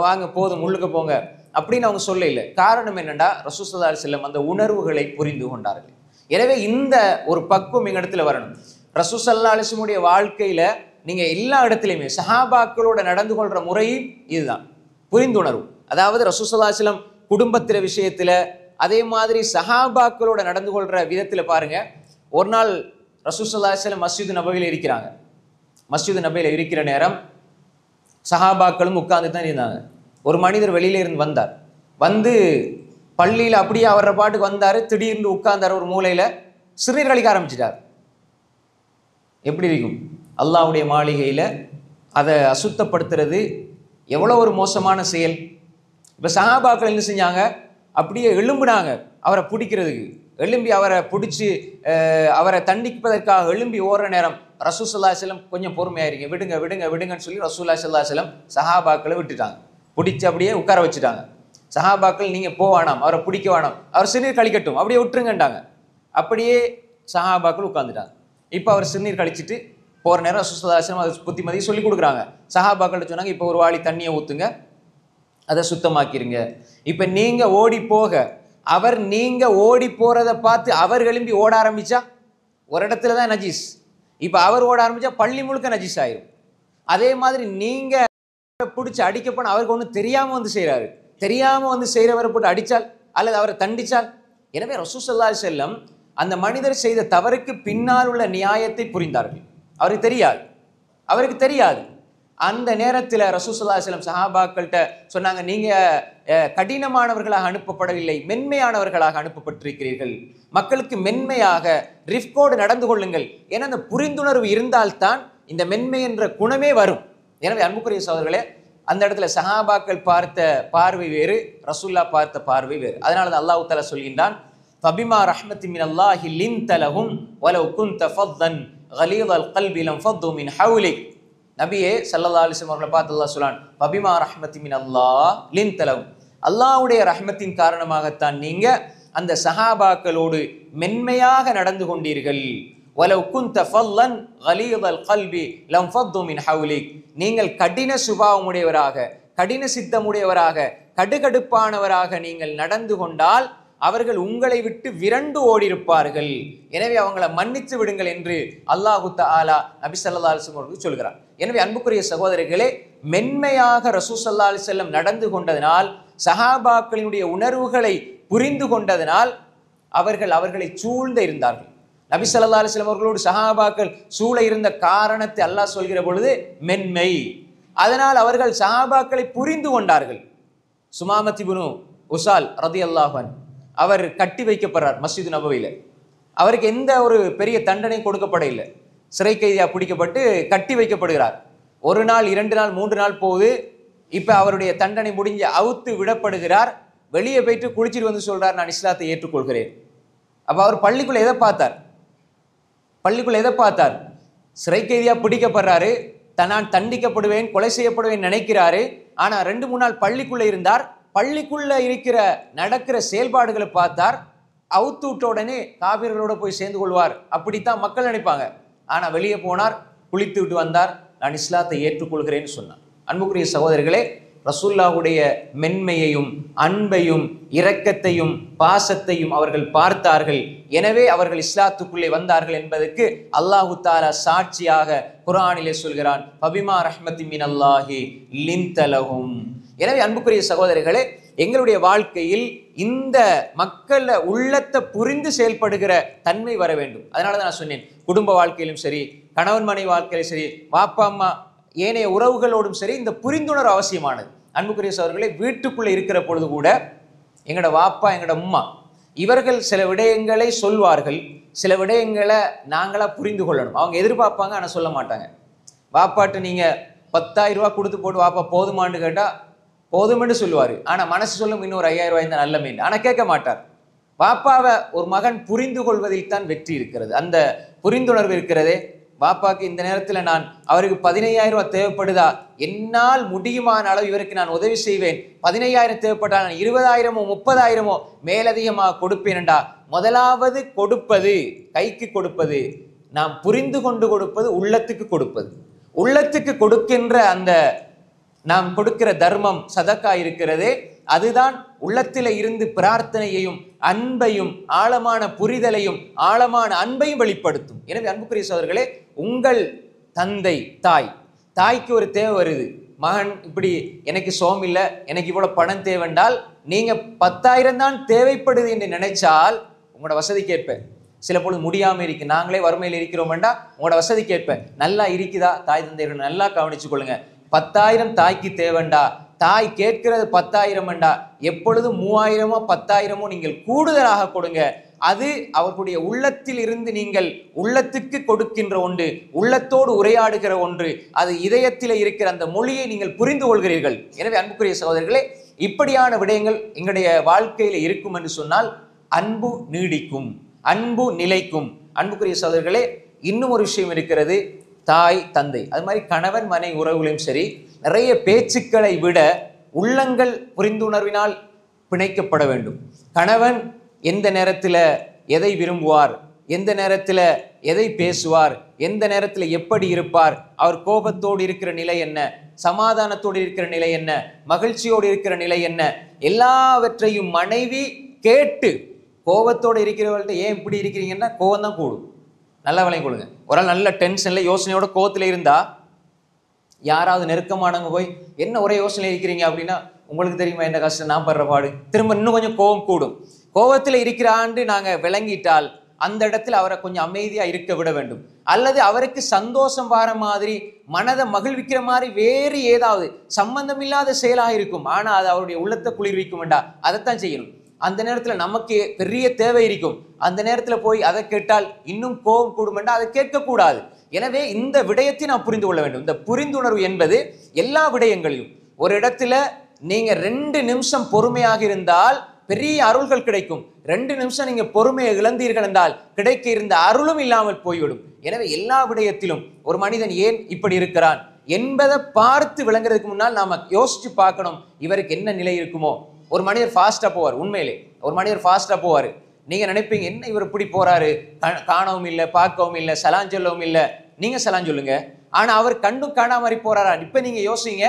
வாங்க போதும் உள்ளுக்கு போங்க அப்படின்னு அவங்க சொல்ல இல்லை. காரணம் என்னன்னா ரசூல் ஸல்லல்லாஹு அலைஹி வஸல்லம் அந்த உணர்வுகளை புரிந்து கொண்டார்கள். எனவே இந்த ஒரு பக்குவம் எங்க இடத்துல வரணும். ரசூல் ஸல்லல்லாஹு அலைஹி வஸல்லம் வாழ்க்கையில நீங்க எல்லா இடத்துலையுமே சஹாபாக்களோட நடந்து கொள்ற முறையும் இதுதான், புரிந்துணர்வு. அதாவது ரசூல் ஸல்லல்லாஹு அலைஹி வஸல்லம் குடும்பத்தில விஷயத்துல, அதே மாதிரி சஹாபாக்களோட நடந்து கொள்ற விதத்துல பாருங்க. ஒரு நாள் ரசூல் ஸல்லல்லாஹு அலைஹி வஸல்லம் மஸ்ஜித் நபவியில இருக்கிறாங்க. மஸ்ஜித் நபவியில இருக்கிற நேரம் சஹாபாக்களும் உட்கார்ந்து தான் இருந்தாங்க. ஒரு மனிதர் வெளியில இருந்து வந்தார், வந்து பள்ளியில் அப்படியே அவர பாட்டுக்கு வந்தாரு, திடீர்னு உட்கார்ந்தார் ஒரு மூலையில, சிறுநீர் கழிக்க ஆரம்பிச்சிட்டார். எப்படி இருக்கும்? அல்லாஹ்வுடைய மாளிகையில அதை அசுத்தப்படுத்துறது எவ்வளோ ஒரு மோசமான செயல். இப்போ சஹாபாக்கள் என்ன செஞ்சாங்க, அப்படியே எழும்புனாங்க அவரை பிடிக்கிறதுக்கு. எழும்பி அவரை பிடிச்சி அவரை தண்டிப்பதற்காக எழும்பி ஓடுற நேரம் ரசூல் ஸல்லல்லாஹு அலைஹி வஸல்லம் கொஞ்சம் பொறுமையாயிருங்க, விடுங்க விடுங்க விடுங்கன்னு சொல்லி ரசூலுல்லாஹி ஸல்லல்லாஹு அலைஹி வஸல்லம் சஹாபாக்களை விட்டுட்டாங்க, பிடிச்சி அப்படியே உட்கார வச்சுட்டாங்க. சஹாபாக்கள் நீங்க போவானாம், அவரை பிடிக்க வேணாம், அவர் சிறுநீர் கழிக்கட்டும், அப்படியே விட்டுருங்கண்டாங்க. அப்படியே சஹாபாக்கள் உட்கார்ந்துட்டாங்க. இப்போ அவர் சிறுநீர் கழிச்சிட்டு போற நேரம் ரசூல் ஸல்லல்லாஹு அலைஹி வஸல்லம் அதை புத்திமதி சொல்லி கொடுக்குறாங்க. சஹாபாக்கள்கிட்ட சொன்னாங்க, இப்போ ஒரு வாளி தண்ணியை ஊத்துங்க, அதை சுத்தமாக்கிருங்க. இப்ப நீங்க ஓடி போக, அவர் நீங்க ஓடி போறதை பார்த்து அவர் எழும்பி ஓட ஆரம்பிச்சா ஒரு இடத்துல தான் நஜீஸ். இப்ப அவர் ஓட ஆரம்பிச்சா பள்ளி முழுக்க நஜீஸ் ஆயிரும். அதே மாதிரி நீங்க பிடிச்சி அடிக்க போன அவருக்கு ஒன்றும் தெரியாம வந்து செய்யறாரு, தெரியாம வந்து செய்யறவரை போட்டு அடிச்சால் அல்லது அவரை தண்டிச்சால். எனவே ரசூல் ஸல்லல்லாஹு அலைஹி வஸல்லம் அந்த மனிதர் செய்த தவறுக்கு பின்னால் உள்ள நியாயத்தை புரிந்தார்கள். அவருக்கு தெரியாது. அந்த நேரத்தில் ரசூல் ஸல்லல்லாஹு அலைஹி வஸல்லம் சஹாபாக்கள்கிட்ட சொன்னாங்க, நீங்க கடினமானவர்களாக அனுப்பப்படவில்லை, மென்மையானவர்களாக அனுப்பப்பட்டிருக்கிறீர்கள். மக்களுக்கு மென்மையாக ரிஃப்கோடு நடந்து கொள்ளுங்கள். ஏன்னா அந்த புரிந்துணர்வு இருந்தால்தான் இந்த மென்மை என்ற குணமே வரும். எனவே அன்புக்குரிய சகோதரர்களே, அந்த இடத்துல சஹாபாக்கள் பார்த்த பார்வை வேறு, ரசூல்லா பார்த்த பார்வை வேறு. அதனால தான் அல்லாஹ் தஆலா சொல்கின்றான், ஃபபிமா ரஹ்மத்தின் மினல்லாஹி லின்த லஹும் வலவ் குன்த ஃபத்தன் கலீதல் கல்பி லம் ஃபத்து மின் ஹவ்லிக். நபியே ஸல்லல்லாஹு அலைஹி வஸல்லம் அவர்களை பார்த்து அல்லாஹ் சொல்றான், ஃபபிமா ரஹ்மத்தின் மினல்லாஹ் லின்த லஹும், அல்லாஹ்வுடைய ரஹ்மத்தின் காரணமாகத்தான் நீங்க அந்த சஹாபாக்களோடு மென்மையாக நடந்து கொண்டீர்கள். வலவ் குன்த ஃபல்லன் கலீதல் கல்பி லம் ஃபத்து மின் ஹவ்லிக், நீங்கள் கடின சுபாவமுடையவராக, கடின சித்தமுடையவராக, கடுகடுப்பானவராக நீங்கள் நடந்து கொண்டால் அவர்கள் உங்களை விட்டு விரண்டு ஓடியிருப்பார்கள். எனவே அவங்களை மன்னித்து விடுங்கள் என்று அல்லாஹு தஆலா நபி ஸல்லல்லாஹு அலைஹி வஸல்லம் அவர்களுக்கு சொல்கிறார். எனவே அன்புக்குரிய சகோதரர்களே, மென்மையாக ரசூல் ஸல்லல்லாஹு அலைஹி வஸல்லம் நடந்து கொண்டதனால், சஹாபாக்களினுடைய உணர்வுகளை புரிந்து கொண்டதனால் அவர்களை சூழ்ந்து இருந்தார்கள். நபி ஸல்லல்லாஹு அலைஹி வஸல்லம் அவர்களோடு சஹாபாக்கள் சூழ இருந்த காரணத்தை அல்லாஹ் சொல்கிற பொழுது மென்மை. அதனால் அவர்கள் சஹாபாக்களை புரிந்து கொண்டார்கள். சுமாமத் இப்னு உசால் ரலியல்லாஹு அன்ஹு அவர் கட்டி வைக்கப்படுறார் மஸ்ஜித் நபவியில. அவருக்கு எந்த ஒரு பெரிய தண்டனை கொடுக்கப்பட இல்லை, சிறை கைதியா பிடிக்கப்பட்டு கட்டி வைக்கப்படுகிறார். ஒரு நாள், 2 நாள், 3 நாள் போகுது. இப்ப அவருடைய தண்டனை முடிஞ்சு அவுத்து விடப்படுகிறார். வெளியே போயிட்டு குளிச்சுட்டு வந்து சொல்றார், நான் இஸ்லாத்தை ஏற்றுக்கொள்கிறேன். அப்ப அவர் பள்ளிக்குள்ள எதை பார்த்தார்? சிறை கைதியா பிடிக்கப்படுறாரு, நான் தண்டிக்கப்படுவேன், கொலை செய்யப்படுவேன் நினைக்கிறாரு. ஆனா 2-3 நாள் பள்ளிக்குள்ள இருந்தார். பள்ளிக்குள்ள இருக்கிற நடக்கிற செயல்பாடுகளை பார்த்தார். அவுத்து விட்ட உடனே காபிர்களோட போய் சேர்ந்து கொள்வார், அப்படித்தான் மக்கள் நினைப்பாங்க. ஆனா வெளியே போனார், குளித்து விட்டு வந்தார், நான் இஸ்லாத்தை ஏற்றுக்கொள்கிறேன்னு சொன்னார். அன்புக்குரிய சகோதரர்களே, ரசூலுல்லாஹ்வுடைய மென்மையையும் அன்பையும் இரக்கத்தையும் பாசத்தையும் அவர்கள் பார்த்தார்கள். எனவே அவர்கள் இஸ்லாத்துக்குள்ளே வந்தார்கள் என்பதற்கு அல்லாஹு தஆலா சாட்சியாக குர்ஆனிலே சொல்கிறான், ஃபபிமா ரஹ்மத்தின் மினல்லாஹி லின்த லஹும். எனவே அன்புக்குரிய சகோதரர்களே, எங்களுடைய வாழ்க்கையில் இந்த மக்கள் உள்ளத்தை புரிந்து செயல்படுகிற தன்மை வர வேண்டும். அதனால தான் நான் சொன்னேன், குடும்ப வாழ்க்கையிலும் சரி, கணவன் மனைவி வாழ்க்கையிலும் சரி, வாப்பா அம்மா ஏனைய உறவுகளோடும் சரி இந்த புரிந்துணர்வு அவசியமானது. அன்புக்குரிய சகோதரர்களே, வீட்டுக்குள்ளே இருக்கிற பொழுது கூட எங்களோட வாப்பா எங்களோட உம்மா இவர்கள் சில விடயங்களை சொல்வார்கள், சில விடயங்களை நாங்களா புரிந்து கொள்ளணும். அவங்க எதிர்பார்ப்பாங்க, ஆனால் சொல்ல மாட்டாங்க. வாப்பாட்டு நீங்கள் 10,000 ரூபா கொடுத்து போட்டு வாப்பா போதுமான்னு கேட்டால் போதுமென்று சொல்லுவார். ஆனால் மனசு சொல்லும் இன்னும் ஒரு 5,000 ரூபாய் தான் நல்ல மீன். ஆனால் கேட்க மாட்டார். வாப்பாவை ஒரு மகன் புரிந்து கொள்வதில் தான் வெற்றி இருக்கிறது. அந்த புரிந்துணர்வு இருக்கிறதே, வாப்பாக்கு இந்த நேரத்தில் நான் அவருக்கு 15,000 ரூபாய் தேவைப்படுதா, என்னால் முடியுமான அளவு இவருக்கு நான் உதவி செய்வேன். 15,000 தேவைப்பட்டால் நான் 20,000மோ 30,000மோ மேலதிகமாக கொடுப்பேன்டா. முதலாவது கொடுப்பது, கைக்கு கொடுப்பது, நாம் புரிந்து கொண்டு கொடுப்பது, உள்ளத்துக்கு கொடுப்பது. உள்ளத்துக்கு கொடுக்கின்ற அந்த நாம் கொடுக்கிற தர்மம் சதக்கா இருக்கிறதே, அதுதான் உள்ளத்தில இருந்து பிரார்த்தனையையும் அன்பையும் ஆழமான புரிதலையும் ஆழமான அன்பையும் வெளிப்படுத்தும். எனவே அன்புக்குரிய சகோதரர்களே, உங்கள் தந்தை தாய்க்கு ஒரு தேவை வருது, மகன் இப்படி எனக்கு சோம் இல்லை, எனக்கு இவ்வளவு பணம் தேவைண்டால் நீங்க 10,000 தான் தேவைப்படுது என்று நினைச்சால் உங்களோட வசதி கேட்ப. சில பொழுது முடியாம இருக்கு, நாங்களே வறுமையில் இருக்கிறோம் வேண்டாம், உங்களோட வசதி கேட்ப. நல்லா இருக்குதா தாய் தந்தையர்கள் நல்லா கவனிச்சு கொள்ளுங்க. 10,000 தாய்க்கு தேவைண்டா, தாய் கேட்கிறது 10,000 வேண்டா, எப்பொழுது 3,000மோ 10,000மோ நீங்கள் கூடுதலாக கொடுங்க. அது அவர்களுடைய உள்ளத்தில் இருந்து நீங்கள் உள்ளத்துக்கு கொடுக்கின்ற ஒன்று, உள்ளத்தோடு உரையாடுகிற ஒன்று, அது இதயத்தில் இருக்கிற அந்த மொழியை நீங்கள் புரிந்து கொள்கிறீர்கள். எனவே அன்புக்குரிய சகோதரர்களே, இப்படியான விடயங்கள் எங்களுடைய வாழ்க்கையில இருக்கும் என்று சொன்னால் அன்பு நீடிக்கும், அன்பு நிலைக்கும். அன்புக்குரிய சகோதரர்களே, இன்னும் ஒரு விஷயம் இருக்கிறது, தாய் தந்தை அது மாதிரி கணவன் மனை உறவுகளையும் சரி, நிறைய பேச்சுக்களை விட உள்ளங்கள் புரிந்துணர்வினால் பிணைக்கப்பட வேண்டும். கணவன் எந்த நேரத்தில் எதை விரும்புவார், எந்த நேரத்தில் எதை பேசுவார், எந்த நேரத்தில் எப்படி இருப்பார், அவர் கோபத்தோடு இருக்கிற நிலை என்ன, சமாதானத்தோடு இருக்கிற நிலை என்ன, மகிழ்ச்சியோடு இருக்கிற நிலை என்ன, எல்லாவற்றையும் மனைவி கேட்டு, கோபத்தோடு இருக்கிறவர்கள்ட்ட ஏன் இப்படி இருக்கிறீங்கன்னா கோபம் தான் கூடும். நல்லா விளையும் கொள்ளுங்க. ஒரு ஆள் நல்ல டென்ஷன்ல யோசனையோட கோவத்தில் இருந்தா, யாராவது நெருக்கமானவங்க போய் என்ன ஒரே யோசனை இருக்கிறீங்க அப்படின்னா, உங்களுக்கு தெரியுமா என்ன கஷ்டம் நான் படுற பாடு, திரும்ப இன்னும் கொஞ்சம் கோபம் கூடும். கோபத்தில் இருக்கிறான்னு நாங்க விளங்கிட்டால் அந்த இடத்துல அவரை கொஞ்சம் அமைதியா இருக்க விட வேண்டும். அல்லது அவருக்கு சந்தோஷம் வர மாதிரி, மனதை மகிழ்விக்கிற மாதிரி வேறு ஏதாவது சம்பந்தம் இல்லாத செயலாக இருக்கும், ஆனா அது அவருடைய உள்ளத்தை குளிர்விக்கும் வேண்டாம், அதைத்தான் செய்யணும். அந்த நேரத்தில் நமக்கு பெரிய தேவை இருக்கும், அந்த நேரத்தில் போய் அதை கேட்டால் இன்னும் கோபம் கூடும் வேண்டாம், அதை கேட்கக்கூடாது. எனவே இந்த விடயத்தை நாம் புரிந்து கொள்ள வேண்டும். இந்த புரிந்துணர்வு என்பது எல்லா விடயங்களிலும், ஒரு இடத்துல நீங்க 2 நிமிஷம் பொறுமையாக இருந்தால் பெரிய அருள்கள் கிடைக்கும். 2 நிமிஷம் நீங்க பொறுமையை இழந்தீர்கள் என்றால் கிடைக்க இருந்த அருளும் இல்லாமல் போய்விடும். எனவே எல்லா விடயத்திலும் ஒரு மனிதன் ஏன் இப்படி இருக்கிறான் என்பதை பார்த்து விளங்குறதுக்கு முன்னால் நாம யோசிச்சு பார்க்கணும், இவருக்கு என்ன நிலை இருக்குமோ. ஒரு மனிதர் ஃபாஸ்டா போவார், உண்மையிலே ஒரு மனிதர் ஃபாஸ்டா போவார். நீங்க நினைப்பீங்க என்ன இவர் இப்படி போறாரு, காணவும் இல்லை, பார்க்கவும் இல்லை, சலான் சொல்லவும் இல்லை. நீங்க சலான் சொல்லுங்க, ஆனா அவர் கண்டும் காணா மாதிரி போறாரா? இப்ப நீங்க யோசிங்க,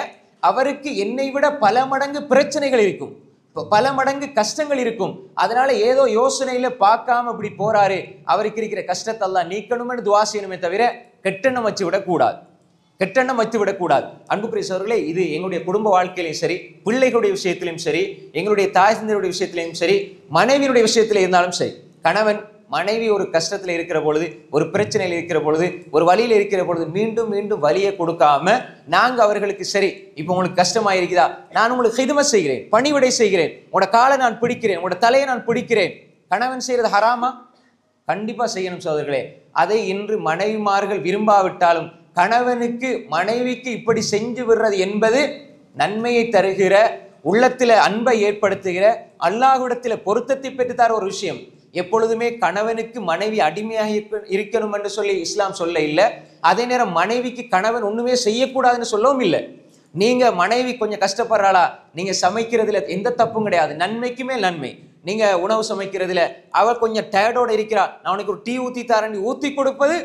அவருக்கு என்னை விட பல மடங்கு பிரச்சனைகள் இருக்கும், பல மடங்கு கஷ்டங்கள் இருக்கும். அதனால ஏதோ யோசனையில பார்க்காம இப்படி போறாரு, அவருக்கு இருக்கிற கஷ்டத்தெல்லாம் நீக்கணும்னு துவா செய்யணுமே தவிர கெட்டெண்ணம் வச்சு விடக்கூடாது, கெட்டெண்ணம் வைத்து விடக்கூடாது. அன்புக்குரிய சகோதரர்களே, இது எங்களுடைய குடும்ப வாழ்க்கையிலையும் சரி, பிள்ளைகளுடைய விஷயத்திலையும் சரி, எங்களுடைய தாய் தந்தையுடைய விஷயத்திலையும் சரி, மனைவியுடைய விஷயத்தில் இருந்தாலும் சரி, கணவன் மனைவி ஒரு கஷ்டத்தில் இருக்கிற பொழுது, ஒரு பிரச்சனையில் இருக்கிற பொழுது, ஒரு வழியில் இருக்கிற பொழுது மீண்டும் மீண்டும் வலியை கொடுக்காம நாங்க அவர்களுக்கு சரி, இப்போ உங்களுக்கு கஷ்டமா இருக்குதா, நான் உங்களுக்கு ஹிதுமத் செய்கிறேன், பணிவிடை செய்கிறேன், உங்களோட காலை நான் பிடிக்கிறேன், உங்களோட தலையை நான் பிடிக்கிறேன். கணவன் செய்யறது ஹராமா? கண்டிப்பா செய்யணும் சகோதரர்களே. அதை இன்று மனைவிமார்கள் விரும்பாவிட்டாலும் கணவனுக்கு மனைவிக்கு இப்படி செஞ்சு விடுறது என்பது நன்மையை தருகிற, உள்ளத்துல அன்பை ஏற்படுத்துகிற, அல்லாஹ்விடத்துல பொருத்தத்தை பெற்றுத்தார ஒரு விஷயம். எப்பொழுதுமே கணவனுக்கு மனைவி அடிமையாக இருக்கணும் என்று சொல்லி இஸ்லாம் சொல்ல இல்லை. அதே நேரம் மனைவிக்கு கணவன் ஒண்ணுமே செய்யக்கூடாதுன்னு சொல்லவும் இல்லை. நீங்க மனைவி கொஞ்சம் கஷ்டப்படுறாளா, நீங்க சமைக்கிறதுல எந்த தப்பும் கிடையாது, நன்மைக்குமே நன்மை. நீங்க உணவு சமைக்கிறதுல அவள் கொஞ்சம் டயர்டோட இருக்கிறா, நான் உனக்கு ஒரு டீ ஊத்தி தரேன், ஊத்தி கொடுப்பது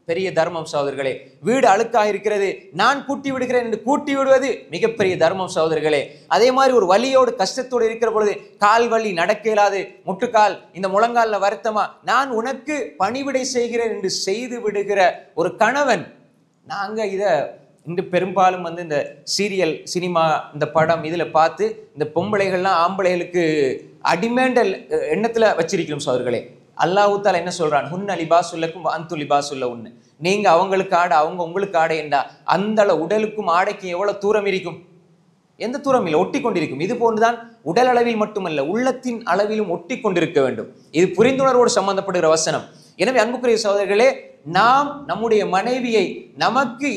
பெரிய தர்மம் சகோதரர்களே. வீடு அழுக்காக இருக்கிறது, நான் கூட்டி விடுகிறேன் என்று கூட்டி விடுவது மிகப்பெரிய தர்மம் சகோதரர்களே. அதே மாதிரி ஒரு வலியோடு கஷ்டத்தோடு இருக்கிற பொழுது, கால் வலி, நடக்க இயலாது, முட்டுக்கால், இந்த முழங்கால்ல வருத்தமா, நான் உனக்கு பணிவிடை செய்கிறேன் என்று செய்து விடுகிற ஒரு கணவன். நாங்க இத இன்று பெரும்பாலும் இந்த சீரியல், சினிமா, இந்த படம் இதுல பார்த்து இந்த பொம்பளைகள்லாம் ஆம்பளைகளுக்கு அடிமேண்டல் எண்ணத்துல வச்சிருக்கிறோம் சகோதரர்களே. அல்லாஹ் தஆலா என்ன சொல்றான்? ஹுன்ன லிபாசுல்லக்கும் அன்து லிபாசுல்ல உன்னு. நீங்க அவங்களுக்கு ஆடை, அவங்க உங்களுக்கு ஆடை என்றா அந்த உடலுக்கும் ஆடைக்கும் எவ்வளவு தூரம் இருக்கும்? எந்த தூரம் இல்லை, ஒட்டி கொண்டிருக்கும். இது போன்றுதான் உடல் அளவில் மட்டுமல்ல, உள்ளத்தின் அளவிலும் ஒட்டி கொண்டிருக்க வேண்டும். இது புரிந்துணர்வோடு சம்பந்தப்படுகிற வசனம். எனவே அன்புக்குரிய சகோதரர்களே, நாம் நம்முடைய மனைவியை நமக்கு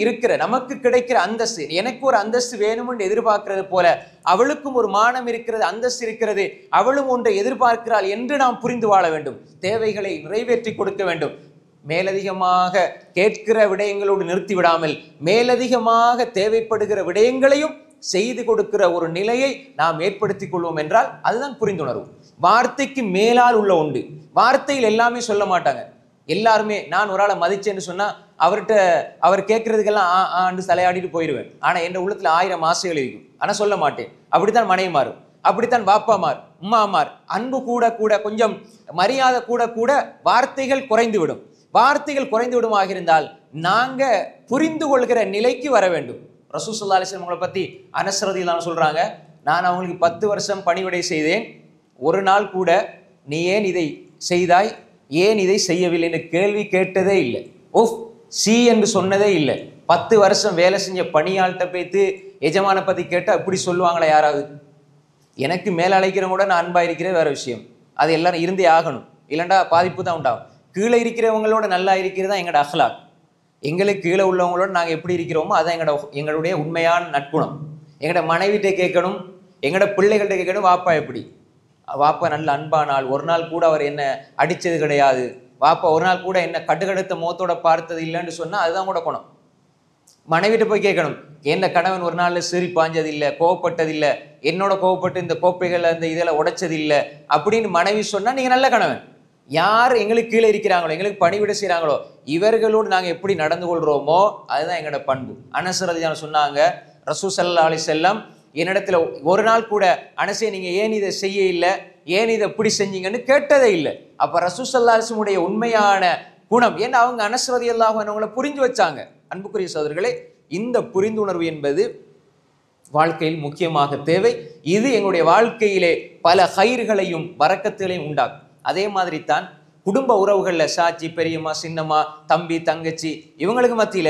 கிடைக்கிற அந்தஸ்து, எனக்கு ஒரு அந்தஸ்து வேணும் என்று எதிர்பார்க்கிறது போல அவளுக்கும் ஒரு மானம் இருக்கிறது, அந்தஸ்து இருக்கிறது, அவளும் ஒன்றை எதிர்பார்க்கிறாள் என்று நாம் புரிந்து வாழ வேண்டும். தேவைகளை நிறைவேற்றி கொடுக்க வேண்டும். மேலதிகமாக கேட்கிற விடயங்களோடு நிறுத்தி விடாமல் மேலதிகமாக தேவைப்படுகிற விடயங்களையும் செய்து கொடுக்கிற ஒரு நிலையை நாம் ஏற்படுத்திக் கொள்வோம் என்றால் அதுதான் புரிந்துணர்வு. வார்த்தைக்கு மேலால் உள்ள உண்டு. வார்த்தையில் எல்லாமே சொல்ல மாட்டாங்க. எல்லாருமே நான் ஒரு ஆளை மதிச்சேன்னு சொன்னா அவர் கேட்கறதுக்கெல்லாம் ஆண்டு தலையாடிட்டு போயிடுவேன். ஆனா என் உள்ளத்துல 1000 ஆசைகள் இருக்கும், ஆனா சொல்ல மாட்டேன். அப்படித்தான் மனைவிமாரும், அப்படித்தான் பாப்பாமார், உம்மாமார். அன்பு கூட கூட, கொஞ்சம் மரியாதை கூட கூட வார்த்தைகள் குறைந்து விடும். வார்த்தைகள் குறைந்து விடுமாக இருந்தால் நாங்க புரிந்து கொள்கிற நிலைக்கு வர வேண்டும். ரசூல் ஸல்லல்லாஹு அலைஹி வஸல்லம் அவங்களை பத்தி அனஸ் ரலியல்லாஹு சொல்றாங்க, நான் அவங்களுக்கு 10 வருஷம் பணிவிடை செய்தேன், ஒரு நாள் கூட நீ ஏன் இதை செய்தாய், ஏன் இதை செய்யவில்லை என்று கேள்வி கேட்டதே இல்லை. சி என்று சொன்னதே இல்லை. 10 வருஷம் வேலை செஞ்ச பணியாள்கிட்ட போய்த்து எஜமான பத்தி கேட்டால் இப்படி சொல்லுவாங்களா யாராவது? எனக்கு மேலே அழைக்கிறவங்க கூட நான் அன்பா இருக்கிறது வேற விஷயம், அது எல்லாரும் இருந்தே ஆகணும், இல்லைண்டா பாதிப்பு தான் உண்டாகும். கீழே இருக்கிறவங்களோட நல்லா இருக்கிறதா எங்களோட அஹ்லாக். எங்களுக்கு கீழே உள்ளவங்களோட நாங்கள் எப்படி இருக்கிறோமோ அதான் எங்களுடைய உண்மையான நட்புணம். எங்களோட மனைவிட்டே கேட்கணும், எங்களோட பிள்ளைகள்கிட்ட கேட்கணும், வாப்பா எப்படி, வாப்பா நல்ல அன்பானால் ஒரு நாள் கூட அவர் என்ன அடித்தது கிடையாது, வாப்பா ஒரு நாள் கூட என்ன கடுகடுத்த முகத்தோட பார்த்தது இல்லைன்னு சொன்னால் அதுதான் கூட குணம். மனைவிட்ட போய் கேட்கணும், என்ன கணவன் ஒரு நாளில் சீறி பாஞ்சதில்லை, கோவப்பட்டதில்லை, என்னோட கோவப்பட்டு இந்த கோப்பைகளை அந்த இதெல்லாம் உடைச்சதில்லை அப்படின்னு மனைவி சொன்னால் நீங்கள் நல்ல கணவன். யார் எங்களுக்கு கீழே இருக்கிறாங்களோ, எங்களுக்கு பணிவிட செய்கிறாங்களோ, இவர்களோடு நாங்கள் எப்படி நடந்து கொள்கிறோமோ அதுதான் எங்களோட பண்பு. அனஸ் ரலியல்லாஹு சொன்னாங்க, ரசூல் ஸல்லல்லாஹு அலைஹி வஸல்லம் என்னிடத்துல ஒரு நாள் கூட அனஸே நீங்கள் ஏன் இதை செய்ய இல்லை, ஏன் இதை எப்படி செஞ்சீங்கன்னு கேட்டதே இல்லை. அப்போ ரசூல் ஸல்லல்லாஹு அலைஹி வஸல்லம் உடைய உண்மையான குணம், ஏன்னா அவங்க அனஸ் ரலியல்லாஹு அன்ஹுவை புரிஞ்சு வச்சாங்க. அன்புக்குரிய சகோதரர்களே, இந்த புரிந்துணர்வு என்பது வாழ்க்கையில் முக்கியமாக தேவை. இது எங்களுடைய வாழ்க்கையிலே பல ஹைர்களையும் பரக்கத்துகளையும் உண்டாகும். அதே மாதிரி தான் குடும்ப உறவுகளில் சாட்சி, பெரியம்மா, சின்னம்மா, தம்பி, தங்கச்சி, இவங்களுக்கு மத்தியில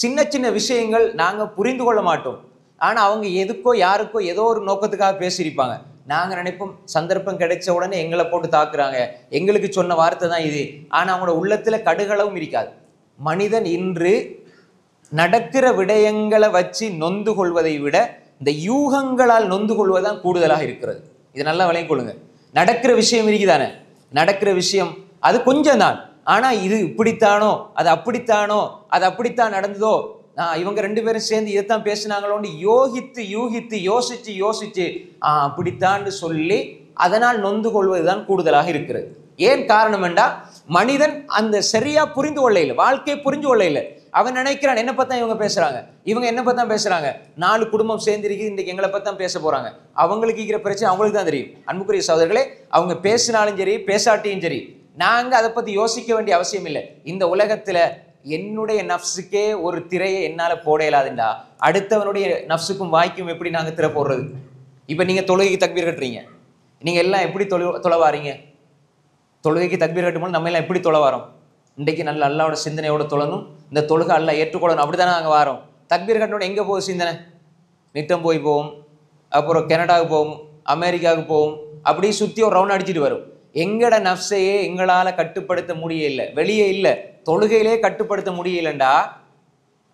சின்ன சின்ன விஷயங்கள் நாங்கள் புரிந்து கொள்ள மாட்டோம். ஆனால் அவங்க எதுக்கோ யாருக்கோ ஏதோ ஒரு நோக்கத்துக்காக பேசியிருப்பாங்க. நாங்கள் நினைப்போம் சந்தர்ப்பம் கிடைச்ச உடனே எங்களை போட்டு தாக்குறாங்க, எங்களுக்கு சொன்ன வார்த்தை தான் இது. ஆனால் அவங்களோட உள்ளத்தில் கடுகளவும் இருக்காது. மனிதன் இன்று நடக்கிற விடயங்களை வச்சு நொந்து கொள்வதை விட இந்த யூகங்களால் நொந்து கொள்வதுதான் கூடுதலாக இருக்கிறது. இது நல்லா விளங்கிக் கொள்ளுங்க. நடக்கிற விஷயம் இருக்குதானே, நடக்கிற விஷயம் அது கொஞ்சம் தான். ஆனா இது இப்படித்தானோ, அது அப்படித்தானோ, அது அப்படித்தான் நடந்ததோ, இவங்க 2 பேரும் சேர்ந்து இதைத்தான் பேசினாங்களோன்னு யூகித்து யூகித்து யோசிச்சு யோசிச்சு அப்படித்தான்னு சொல்லி அதனால் நொந்து கொள்வதுதான் கூடுதலாக இருக்கிறது. ஏன் காரணம் என்றா, மனிதன் அந்த சரியா புரிந்து கொள்ள இல்லை, வாழ்க்கையை புரிஞ்சு கொள்ள இல்லை. அவன் நினைக்கிறான் என்ன பார்த்தா இவங்க பேசுறாங்க, இவங்க என்ன பார்த்தா பேசுறாங்க, 4 குடும்பம் சேர்ந்திருக்கு, இன்றைக்கு எங்களை பார்த்தா பேச போறாங்க, அவங்களுக்கு இருக்கிற பிரச்சனை அவங்களுக்கு தான் தெரியும். அன்புக்குரிய சகோதரர்களே, அவங்க பேசினாலும் சரி பேசாட்டியும் சரி நாங்க அதை பத்தி யோசிக்க வேண்டிய அவசியம் இல்லை. இந்த உலகத்துல என்னுடைய நஃப்ஸுக்கே ஒரு திரையை என்னால போட இயலாதுண்டா, அடுத்தவனுடைய நஃப்ஸுக்கும் வாய்க்கும் எப்படி நாங்க திரை போடுறது? இப்ப நீங்க தொழுகைக்கு தக்பீர் கட்டுறீங்க, நீங்க எல்லாம் எப்படி தொலைவாரீங்க? தொழுகைக்கு தக்பீர் கட்டும்போது நம்ம எல்லாம் எப்படி தொலைவாரோம்? இன்றைக்கு நல்ல அல்லாவோட சிந்தனையோட தொழணும், இந்த தொழுகை அல்லா ஏற்றுக்கொள்ளணும், அப்படித்தானே நாங்கள் வாரோம். தக்பீர் கட்டினோட எங்கே போகுது சிந்தனை? நிட்டம் போவோம், அப்புறம் கனடாவுக்கு போவோம், அமெரிக்காவுக்கு போவோம், அப்படியே சுற்றி ஒரு ரவுண்ட் அடிச்சுட்டு வரும். எங்கட நஃப்ஸையே எங்களால் கட்டுப்படுத்த முடியலை, வெளியே இல்லை, தொழுகையிலே கட்டுப்படுத்த முடியலண்டா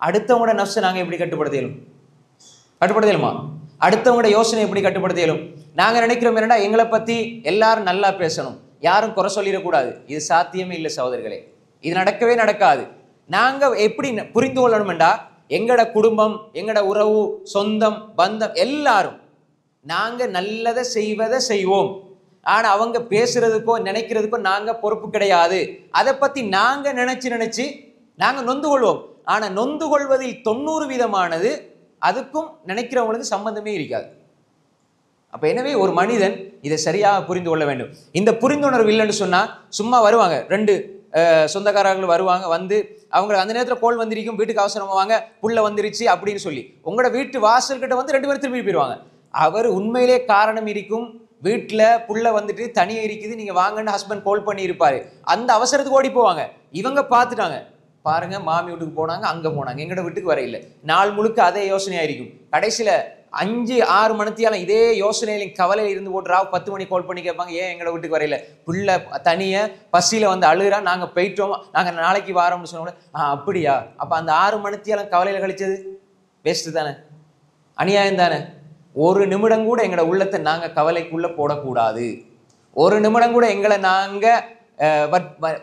அடுத்தவங்களோட நஃப்ஸை நாங்கள் எப்படி கட்டுப்படுத்தலுமா? அடுத்தவங்களோட யோசனை எப்படி கட்டுப்படுத்தலும்? நாங்கள் நினைக்கிறோம் என்னடா எங்களை பற்றி எல்லாரும் நல்லா பேசணும், யாரும் குறை சொல்லிடக்கூடாது. இது சாத்தியமே இல்லை சகோதரர்களே, இது நடக்கவே நடக்காது. நாங்கள் எப்படி புரிந்து கொள்ளணும்டா, எங்கட குடும்பம், எங்கட உறவு, சொந்தம், பந்தம் எல்லாரும் நாங்கள் நல்லதை செய்வதை செய்வோம். ஆனால் அவங்க பேசுறதுக்கோ நினைக்கிறதுக்கோ நாங்கள் பொறுப்பு கிடையாது. அதை பற்றி நாங்கள் நினைச்சு நாங்கள் நொந்து கொள்வோம். ஆனால் நொந்து கொள்வதில் 90% அதுக்கும் நினைக்கிறவங்களுக்கு சம்பந்தமே இருக்காது. அப்போ எனவே ஒரு மனிதன் இதை சரியாக புரிந்து கொள்ள வேண்டும். இந்த புரிந்துணர்வு இல்லைன்னு சொன்னால் சும்மா வருவாங்க 2 சொந்தக்காரர்கள் வருவாங்க, வந்து அவங்க அந்த நேரத்தில் கோல் வந்திருக்கும், வீட்டுக்கு அவசரமாக வாங்க, புள்ள வந்துருச்சு அப்படின்னு சொல்லி உங்களோட வீட்டு வாசல்கிட்ட வந்து 2 பேரும் திரும்பி போயிடுவாங்க. அவர் உண்மையிலே காரணம் இருக்கும், வீட்டில் புள்ள வந்துட்டு தனியாக இருக்குது, நீங்கள் வாங்கன்னு ஹஸ்பண்ட் கால் பண்ணி இருப்பாரு, அந்த அவசரத்துக்கு ஓடி போவாங்க. இவங்க பார்த்துட்டாங்க, பாருங்க மாமி வீட்டுக்கு போனாங்க, அங்கே போனாங்க, எங்களோட வீட்டுக்கு வர இல்லை. நாள் முழுக்க அதே யோசனையாக இருக்கும். கடைசியில் 5-6 மணித்தியாலும் இதே யோசனையிலும் கவலையில் இருந்து போட்டு 10 மணி கால் பண்ணி கேட்பாங்க, ஏன் எங்களோட வீட்டுக்கு வரையில, பிள்ளை தனியாக பசியில் வந்து அழுகிறா, நாங்கள் போயிட்டோம், நாங்கள் நாளைக்கு வாரோம்னு சொன்னோட, அப்படியா, அப்போ அந்த 6 மணித்தியாலும் கவலையில் கழிச்சது வேஸ்ட்டு தானே, அநியாயம் தானே. ஒரு நிமிடம் கூட எங்களோட உள்ளத்தை நாங்கள் கவலைக்குள்ளே போடக்கூடாது. ஒரு நிமிடம் கூட எங்களை நாங்கள்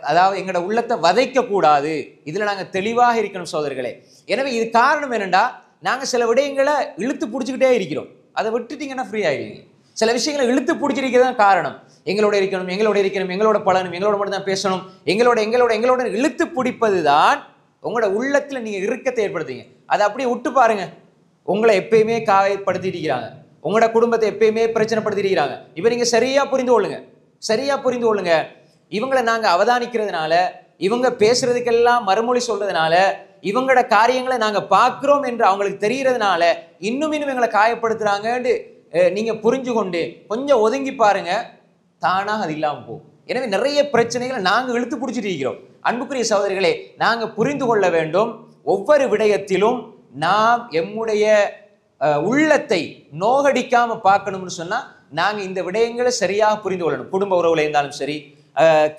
அதாவது எங்களோட உள்ளத்தை வதைக்க கூடாது. இதில் நாங்கள் தெளிவாக இருக்கணும் சோதர்களே. எனவே இது காரணம் என்னென்னா, நாங்கள் சில விடயங்களை இழுத்து பிடிச்சிக்கிட்டே இருக்கிறோம். அதை விட்டுட்டிங்கன்னா ஃப்ரீ ஆகிடுவீங்க. சில விஷயங்களை இழுத்து பிடிச்சிருக்கிறது தான் காரணம். எங்களோட இருக்கணும், எங்களோட இருக்கணும், எங்களோட பழனும், எங்களோட மட்டும் தான் பேசணும், எங்களோட இழுத்து பிடிப்பது தான் உங்களோட உள்ளத்தில் நீங்கள் இறுக்கத்தை ஏற்படுத்துங்க. அதை அப்படியே விட்டு பாருங்க. உங்களை எப்பயுமே காயப்படுத்திட்டு இருக்கிறாங்க, உங்களோட குடும்பத்தை எப்பயுமே பிரச்சனைப்படுத்திட்டு இருக்கிறாங்க. இப்போ நீங்கள் சரியா புரிந்து கொள்ளுங்க. இவங்களை நாங்கள் அவதானிக்கிறதுனால, இவங்க பேசுறதுக்கெல்லாம் மறுமொழி சொல்றதுனால, இவங்களோட காரியங்களை நாங்கள் பார்க்கிறோம் என்று அவங்களுக்கு தெரிகிறதுனால இன்னும் எங்களை காயப்படுத்துறாங்கன்னு நீங்க புரிஞ்சு கொண்டு கொஞ்சம் ஒதுங்கி பாருங்க, தானாக அது இல்லாமல் போகும். எனவே நிறைய பிரச்சனைகளை நாங்கள் இழுத்து பிடிச்சிட்டு இருக்கிறோம். அன்புக்குரிய சகோதரிகளே, நாங்கள் புரிந்து கொள்ள வேண்டும், ஒவ்வொரு விடயத்திலும் நாம் எம்முடைய உள்ளத்தை நோகடிக்காம பார்க்கணும்னு சொன்னா நாங்கள் இந்த விடயங்களை சரியாக புரிந்து கொள்ளணும். குடும்ப உறவுல இருந்தாலும் சரி,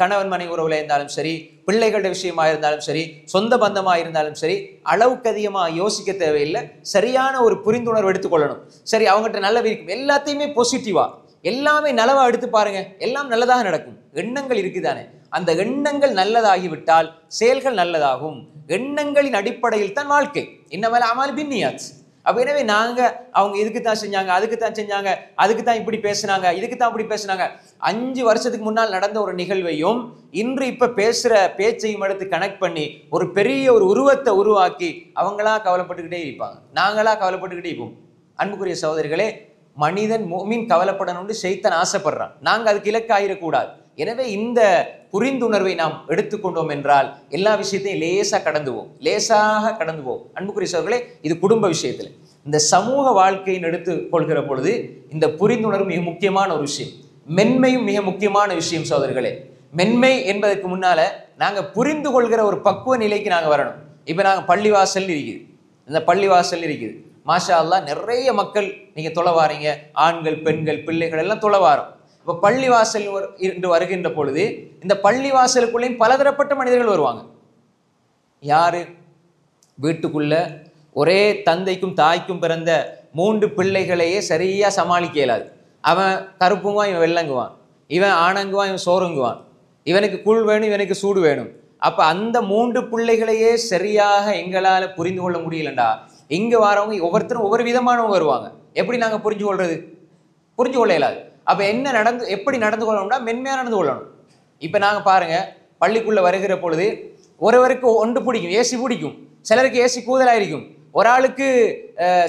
கணவன் மனைவி உறவுல இருந்தாலும் சரி, பிள்ளைகளுடைய விஷயமா இருந்தாலும் சரி, சொந்த பந்தமா இருந்தாலும் சரி, அளவுக்கு அதிகமாக யோசிக்க தேவையில்லை. சரியான ஒரு புரிந்துணர்வு எடுத்துக்கொள்ளணும். சரி, அவங்ககிட்ட நல்லது இருக்கும், எல்லாத்தையுமே பாசிட்டிவா, எல்லாமே நலவா எடுத்து பாருங்க, எல்லாம் நல்லதாக நடக்கும். எண்ணங்கள் இருக்குதானே, அந்த எண்ணங்கள் நல்லதாகிவிட்டால் செயல்கள் நல்லதாகும். எண்ணங்களின் அடிப்படையில் தான் வாழ்க்கை. இன்னமேல அமல் பின்னியாச்சு. அப்ப எனவே நாங்க அவங்க இதுக்கு தான் செஞ்சாங்க, அதுக்கு தான் செஞ்சாங்க, அதுக்கு தான் இப்படி பேசினாங்க, இதுக்கு தான் இப்படி பேசினாங்க, 5 வருஷத்துக்கு முன்னால் நடந்த ஒரு நிகழ்வையும் இன்று இப்ப பேசுற பேச்சையும் எடுத்து கனெக்ட் பண்ணி ஒரு பெரிய ஒரு உருவத்தை உருவாக்கி அவங்களா கவலைப்பட்டுக்கிட்டே இருப்பாங்க, நாங்களா கவலைப்பட்டுக்கிட்டே இருப்போம். அன்புக்குரிய சகோதரிகளே, மனிதன் முஃமின் கவலைப்படணும்னு ஷைத்தான் ஆசைப்படுறான். நாங்க அதுக்கு இலக்காயிடக்கூடாது. எனவே இந்த புரிந்துணர்வை நாம் எடுத்துக்கொண்டோம் என்றால் எல்லா விஷயத்தையும் லேசாக கடந்து போவோம். அன்புக்குரிய சகோதரர்களே, இது குடும்ப விஷயத்தில். இந்த சமூக வாழ்க்கையின் எடுத்துக் கொள்கிற பொழுது இந்த புரிந்துணர்வு மிக முக்கியமான ஒரு விஷயம், மென்மையும் மிக முக்கியமான விஷயம் சகோதரர்களே. மென்மை என்பதற்கு முன்னால நாங்க புரிந்து கொள்கிற ஒரு பக்குவ நிலைக்கு நாங்க வரணும். இப்ப நாங்க பள்ளிவாசல் இருக்குது, இந்த பள்ளிவாசல் இருக்குது, மாஷா அல்லாஹ், நிறைய மக்கள் நீங்க தொலை வாரீங்க, ஆண்கள் பெண்கள் பிள்ளைகள் எல்லாம் தொலை வாரோம். இப்போ பள்ளிவாசல் என்று வருகின்ற பொழுது இந்த பள்ளிவாசலுக்குள்ளேயும் பலதரப்பட்ட மனிதர்கள் வருவாங்க. யாரு வீட்டுக்குள்ள ஒரே தந்தைக்கும் தாய்க்கும் பிறந்த 3 பிள்ளைகளையே சரியா சமாளிக்க இயலாது. அவன் கருப்புங்குவான், இவன் வெள்ளங்குவான், இவன் ஆணங்குவான், இவன் சோறுங்குவான், இவனுக்கு கூழ் வேணும், இவனுக்கு சூடு வேணும். அப்ப அந்த 3 பிள்ளைகளையே சரியாக எங்களால புரிந்து கொள்ள முடியலண்டா, இங்க வரவங்க ஒவ்வொருத்தரும் ஒவ்வொரு விதமானவங்க வருவாங்க. எப்படி நாங்க புரிஞ்சு கொள்ள இயலாது. அப்ப எப்படி நடந்து கொள்ளணும்னா மென்மையா நடந்து கொள்ளணும். இப்ப நாங்க பாருங்க, பள்ளிக்குள்ள வருகிற பொழுது ஒருவருக்கு ஒன்று பிடிக்கும், ஏசி பிடிக்கும், சிலருக்கு ஏசி கூதலாயிருக்கும், ஒரு ஆளுக்கு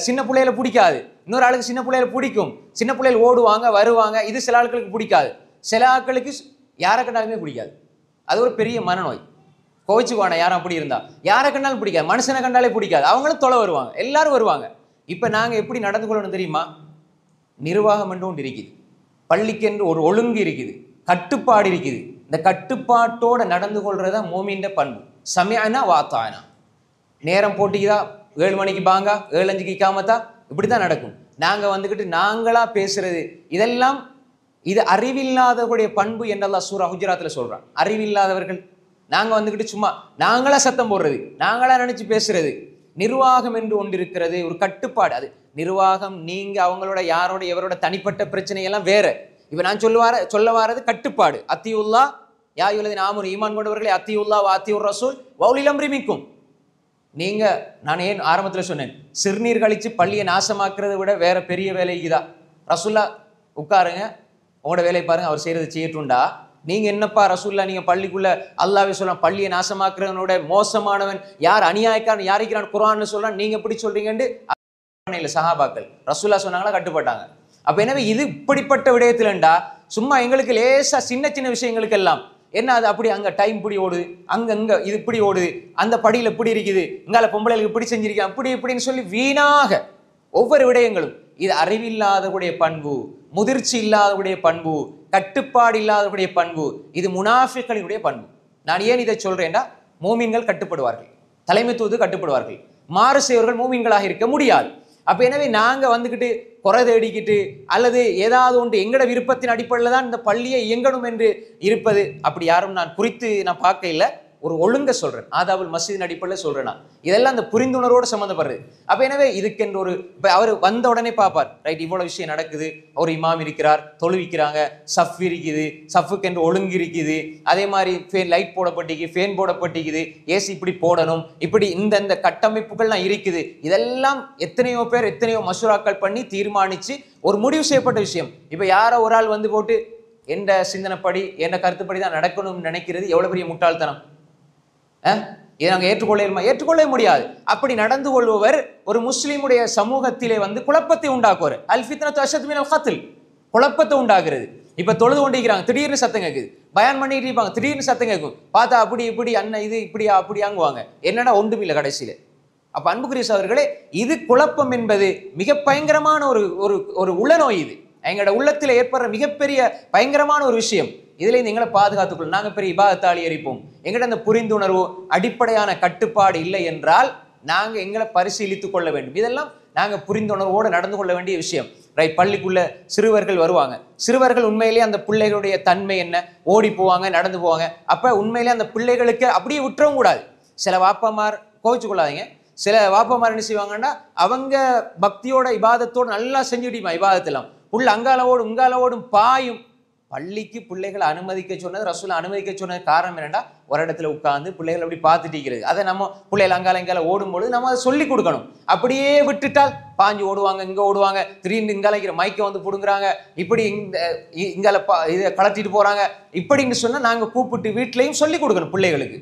சின்ன பிள்ளைகளை பிடிக்காது, இன்னொரு ஆளுக்கு சின்ன பிள்ளைகளை பிடிக்கும், சின்ன பிள்ளைகள் ஓடுவாங்க வருவாங்க, இது சில ஆட்களுக்கு பிடிக்காது, சில ஆட்களுக்கு யாரை கண்டாலுமே பிடிக்காது. அது ஒரு பெரிய மனநோய். கோவிச்சுக்குவான யாரும் அப்படி இருந்தா, யாரை கண்டாலும் பிடிக்காது, மனுஷனை கண்டாலே பிடிக்காது, அவங்களும் தொலை வருவாங்க, எல்லாரும் வருவாங்க. இப்ப நாங்க எப்படி நடந்து கொள்ளணும் தெரியுமா? நிர்வாகம் என்று ஒன்று இருக்குது, பள்ளிக்கு என்று ஒரு ஒழுங்கு இருக்குது, கட்டுப்பாடு இருக்குது. இந்த கட்டுப்பாட்டோட நடந்து கொள்றதா மோமின்ற பண்பு. சமயனா வாத்தானா, நேரம் போட்டிக்குதா, 7 மணிக்கு பாங்கா, 7:05 இக்காமத்தா, இப்படித்தான் நடக்கும். நாங்க வந்துகிட்டு நாங்களா பேசுறது, இதெல்லாம் இது அறிவில்லாதவர்களுடைய பண்பு என்று அல்லாஹ் சூரா ஹுஜராத்ல சொல்றான். அறிவில்லாதவர்கள் நாங்க வந்துகிட்டு சும்மா நாங்களா சத்தம் போடுறது, நாங்களா நினைச்சு பேசுறது. நிர்வாகம் என்று ஒன்று இருக்கிறது, ஒரு கட்டுப்பாடு. அது நிர்வாகம் நீங்க அவங்களோட யாரோட எவரோட தனிப்பட்ட பிரச்சனை எல்லாம் வேற. இப்ப நான் சொல்ல வாரது கட்டுப்பாடு. அத்தியுல்லா யா அய்யுஹல்லதீன ஆமனூ, ஈமான் கொண்டவர்களே, அத்தியுல்லா வ அத்தியுர் ரசூல் வ உலில் அம்ரி மின்கும். நீங்க, நான் ஏன் ஆரம்பத்தில் சொன்னேன், சிறுநீர் கழிச்சு பள்ளியை நாசமாக்குறதை விட வேற பெரிய வேலை இதுதான். ரசூல்லா உட்காருங்க, உங்களோட வேலையை பாருங்க, அவர் செய்யறது செய்யட்டுண்டா. நீங்க என்னப்பா ரசூல்லா, நீங்க பள்ளிக்குள்ள அல்லாஹ்வே சொல்றான் பள்ளியை நாசமாக்குறவனோட மோசமானவன் யார், அநியாயக்காரன் யாரிக்கிறான் குர்ஆன்ல சொல்றான், நீங்க எப்படி சொல்றீங்கன்னு சஹாபாக்கள் ரசூல்லா சொன்னாங்களா, கட்டுப்பட்டாங்க. அப்ப எனவே இது இப்படிப்பட்ட விடயத்திலண்டா சும்மா எங்களுக்கு லேசா சின்ன சின்ன விஷயங்களுக்கு எல்லாம் என்ன, அது அப்படி அங்க டைம் இப்படி ஓடுது, அங்க இது இப்படி ஓடுது, அந்த படியில இப்படி இருக்குது, இங்கால பொம்பளைகளுக்கு இப்படி செஞ்சிருக்கேன், அப்படி இப்படின்னு சொல்லி வீணாக ஒவ்வொரு விடயங்களும் இது அறிவில்லாதவருடைய பண்பு, முதிர்ச்சி இல்லாதவருடைய பண்பு, கட்டுப்பாடு இல்லாதவருடைய பண்பு, இது முனாஃபிக்களினுடைய பண்பு. நான் ஏன் இதை சொல்றேன்னா, மூமின்கள் கட்டுப்படுவார்கள், தலைமைத்துவத்துக்கு கட்டுப்படுவார்கள், மாறு செய்வர்கள் மூமின்களாக இருக்க முடியாது. அப்ப எனவே நாங்க வந்துகிட்டு குறை தேடிக்கிட்டு அல்லது ஏதாவது ஒன்று எங்கட விருப்பத்தின் அடிப்படையில் தான் இந்த பள்ளியை இயங்கணும் என்று இருப்பது, அப்படி யாரும் நான் குறித்து நான் பார்க்க இல்லை. ஒரு ஒழுங்க சொல்றேன், ஆதாபுல் மஸ்ஜிதின் அடிப்படையில் சொல்றேன். இதெல்லாம் அந்த புரிந்துணர்வோடு சம்மந்தப்படுறது. அப்ப எனவே இதுக்கென்று ஒரு அவர் வந்த உடனே பார்ப்பார், ரைட் இவ்வளவு விஷயம் நடக்குது, ஒரு இமாம் இருக்கிறார், தொழுவிக்கிறாங்க, சஃப் இருக்குது, சஃபுக்கென்று ஒழுங்கு இருக்குது, அதே மாதிரி லைட் போடப்பட்டிருக்கு, ஃபேன் போடப்பட்டிருக்குது, ஏசி இப்படி போடணும், இப்படி இந்த கட்டமைப்புகள்லாம் இருக்குது. இதெல்லாம் எத்தனையோ பேர் எத்தனையோ மசூராக்கள் பண்ணி தீர்மானிச்சு ஒரு முடிவு செய்யப்பட்ட விஷயம். இப்ப யாரோ ஒரு ஆள் வந்து போட்டு எந்த சிந்தனைப்படி எந்த கருத்துப்படி தான் நடக்கணும்னு நினைக்கிறது எவ்வளவு பெரிய முட்டாள்தனம். இதை நாங்கள் ஏற்றுக்கொள்ள முடியாது. அப்படி நடந்து கொள்பவர் ஒரு முஸ்லீமுடைய சமூகத்திலே வந்து குழப்பத்தை உண்டாக்குவார். அல் ஃபித்னத்து அஷத்து மினல் கத்ல், குழப்பத்தை உண்டாக்குறது. இப்ப தொழுது கொண்டிருக்கிறாங்க, திடீர்னு சத்தம் கேட்குது, பயான் பண்ணிட்டு இருப்பாங்க, திடீர்னு சத்தம் கேட்கும், பார்த்தா அப்படி இப்படி அண்ணன் இது இப்படியா அப்படியாங்குவாங்க, என்னடா ஒன்றுமில்லை கடைசியில. அப்ப அன்புக்குரிய சகோதரர்களே, இது குழப்பம் என்பது மிக பயங்கரமான ஒரு உளநோய். இது எங்களோட உள்ளத்தில் ஏற்படுற மிகப்பெரிய பயங்கரமான ஒரு விஷயம். இதுல இருந்து எங்களை பாதுகாத்துக்கொள்ள நாங்க பெரிய இபாதத்தாளி எரிப்போம். எங்கள்ட அந்த புரிந்துணர்வு அடிப்படையான கட்டுப்பாடு இல்லை என்றால் நாங்க எங்களை பரிசீலித்துக் கொள்ள வேண்டும். இதெல்லாம் நாங்க புரிந்துணர்வோடு நடந்து கொள்ள வேண்டிய விஷயம். ரைட், பள்ளிக்குள்ள சிறுவர்கள் வருவாங்க, சிறுவர்கள் உண்மையிலேயே அந்த பிள்ளைகளுடைய தன்மை என்ன, ஓடி போவாங்க, நடந்து போவாங்க. அப்ப உண்மையிலேயே அந்த பிள்ளைகளுக்கு அப்படியே விட்டுறவும் கூடாது. சில வாப்பமார் கோவிச்சு கொள்ளாதீங்க, சில வாப்பமார் என்ன செய்வாங்கன்னா அவங்க பக்தியோட இபாதத்தோடு நல்லா செஞ்சுடிமா, இபாதத்தெல்லாம் உள்ள அங்காலவோடும் உங்காலவோடும் பாயும். பள்ளிக்கு பிள்ளைகளை அனுமதிக்க சொன்னது, ரசூலை அனுமதிக்க சொன்னது காரணம் என்னன்னா, ஒரு இடத்துல உட்கார்ந்து பிள்ளைகள் அப்படி பார்த்துட்டு இருக்கிறது. அதை நம்ம பிள்ளைகள் அங்கால இங்கால ஓடும்பொழுது நம்ம அதை சொல்லி கொடுக்கணும். அப்படியே விட்டுட்டால் பாஞ்சு ஓடுவாங்க, இங்க ஓடுவாங்க, திடீர்னு இங்கால மைக்க வந்து பிடுங்குறாங்க, இப்படி இங்கால இதை கலத்திட்டு போறாங்க, இப்படின்னு சொன்னா நாங்க கூப்பிட்டு வீட்லையும் சொல்லி கொடுக்கணும் பிள்ளைகளுக்கு.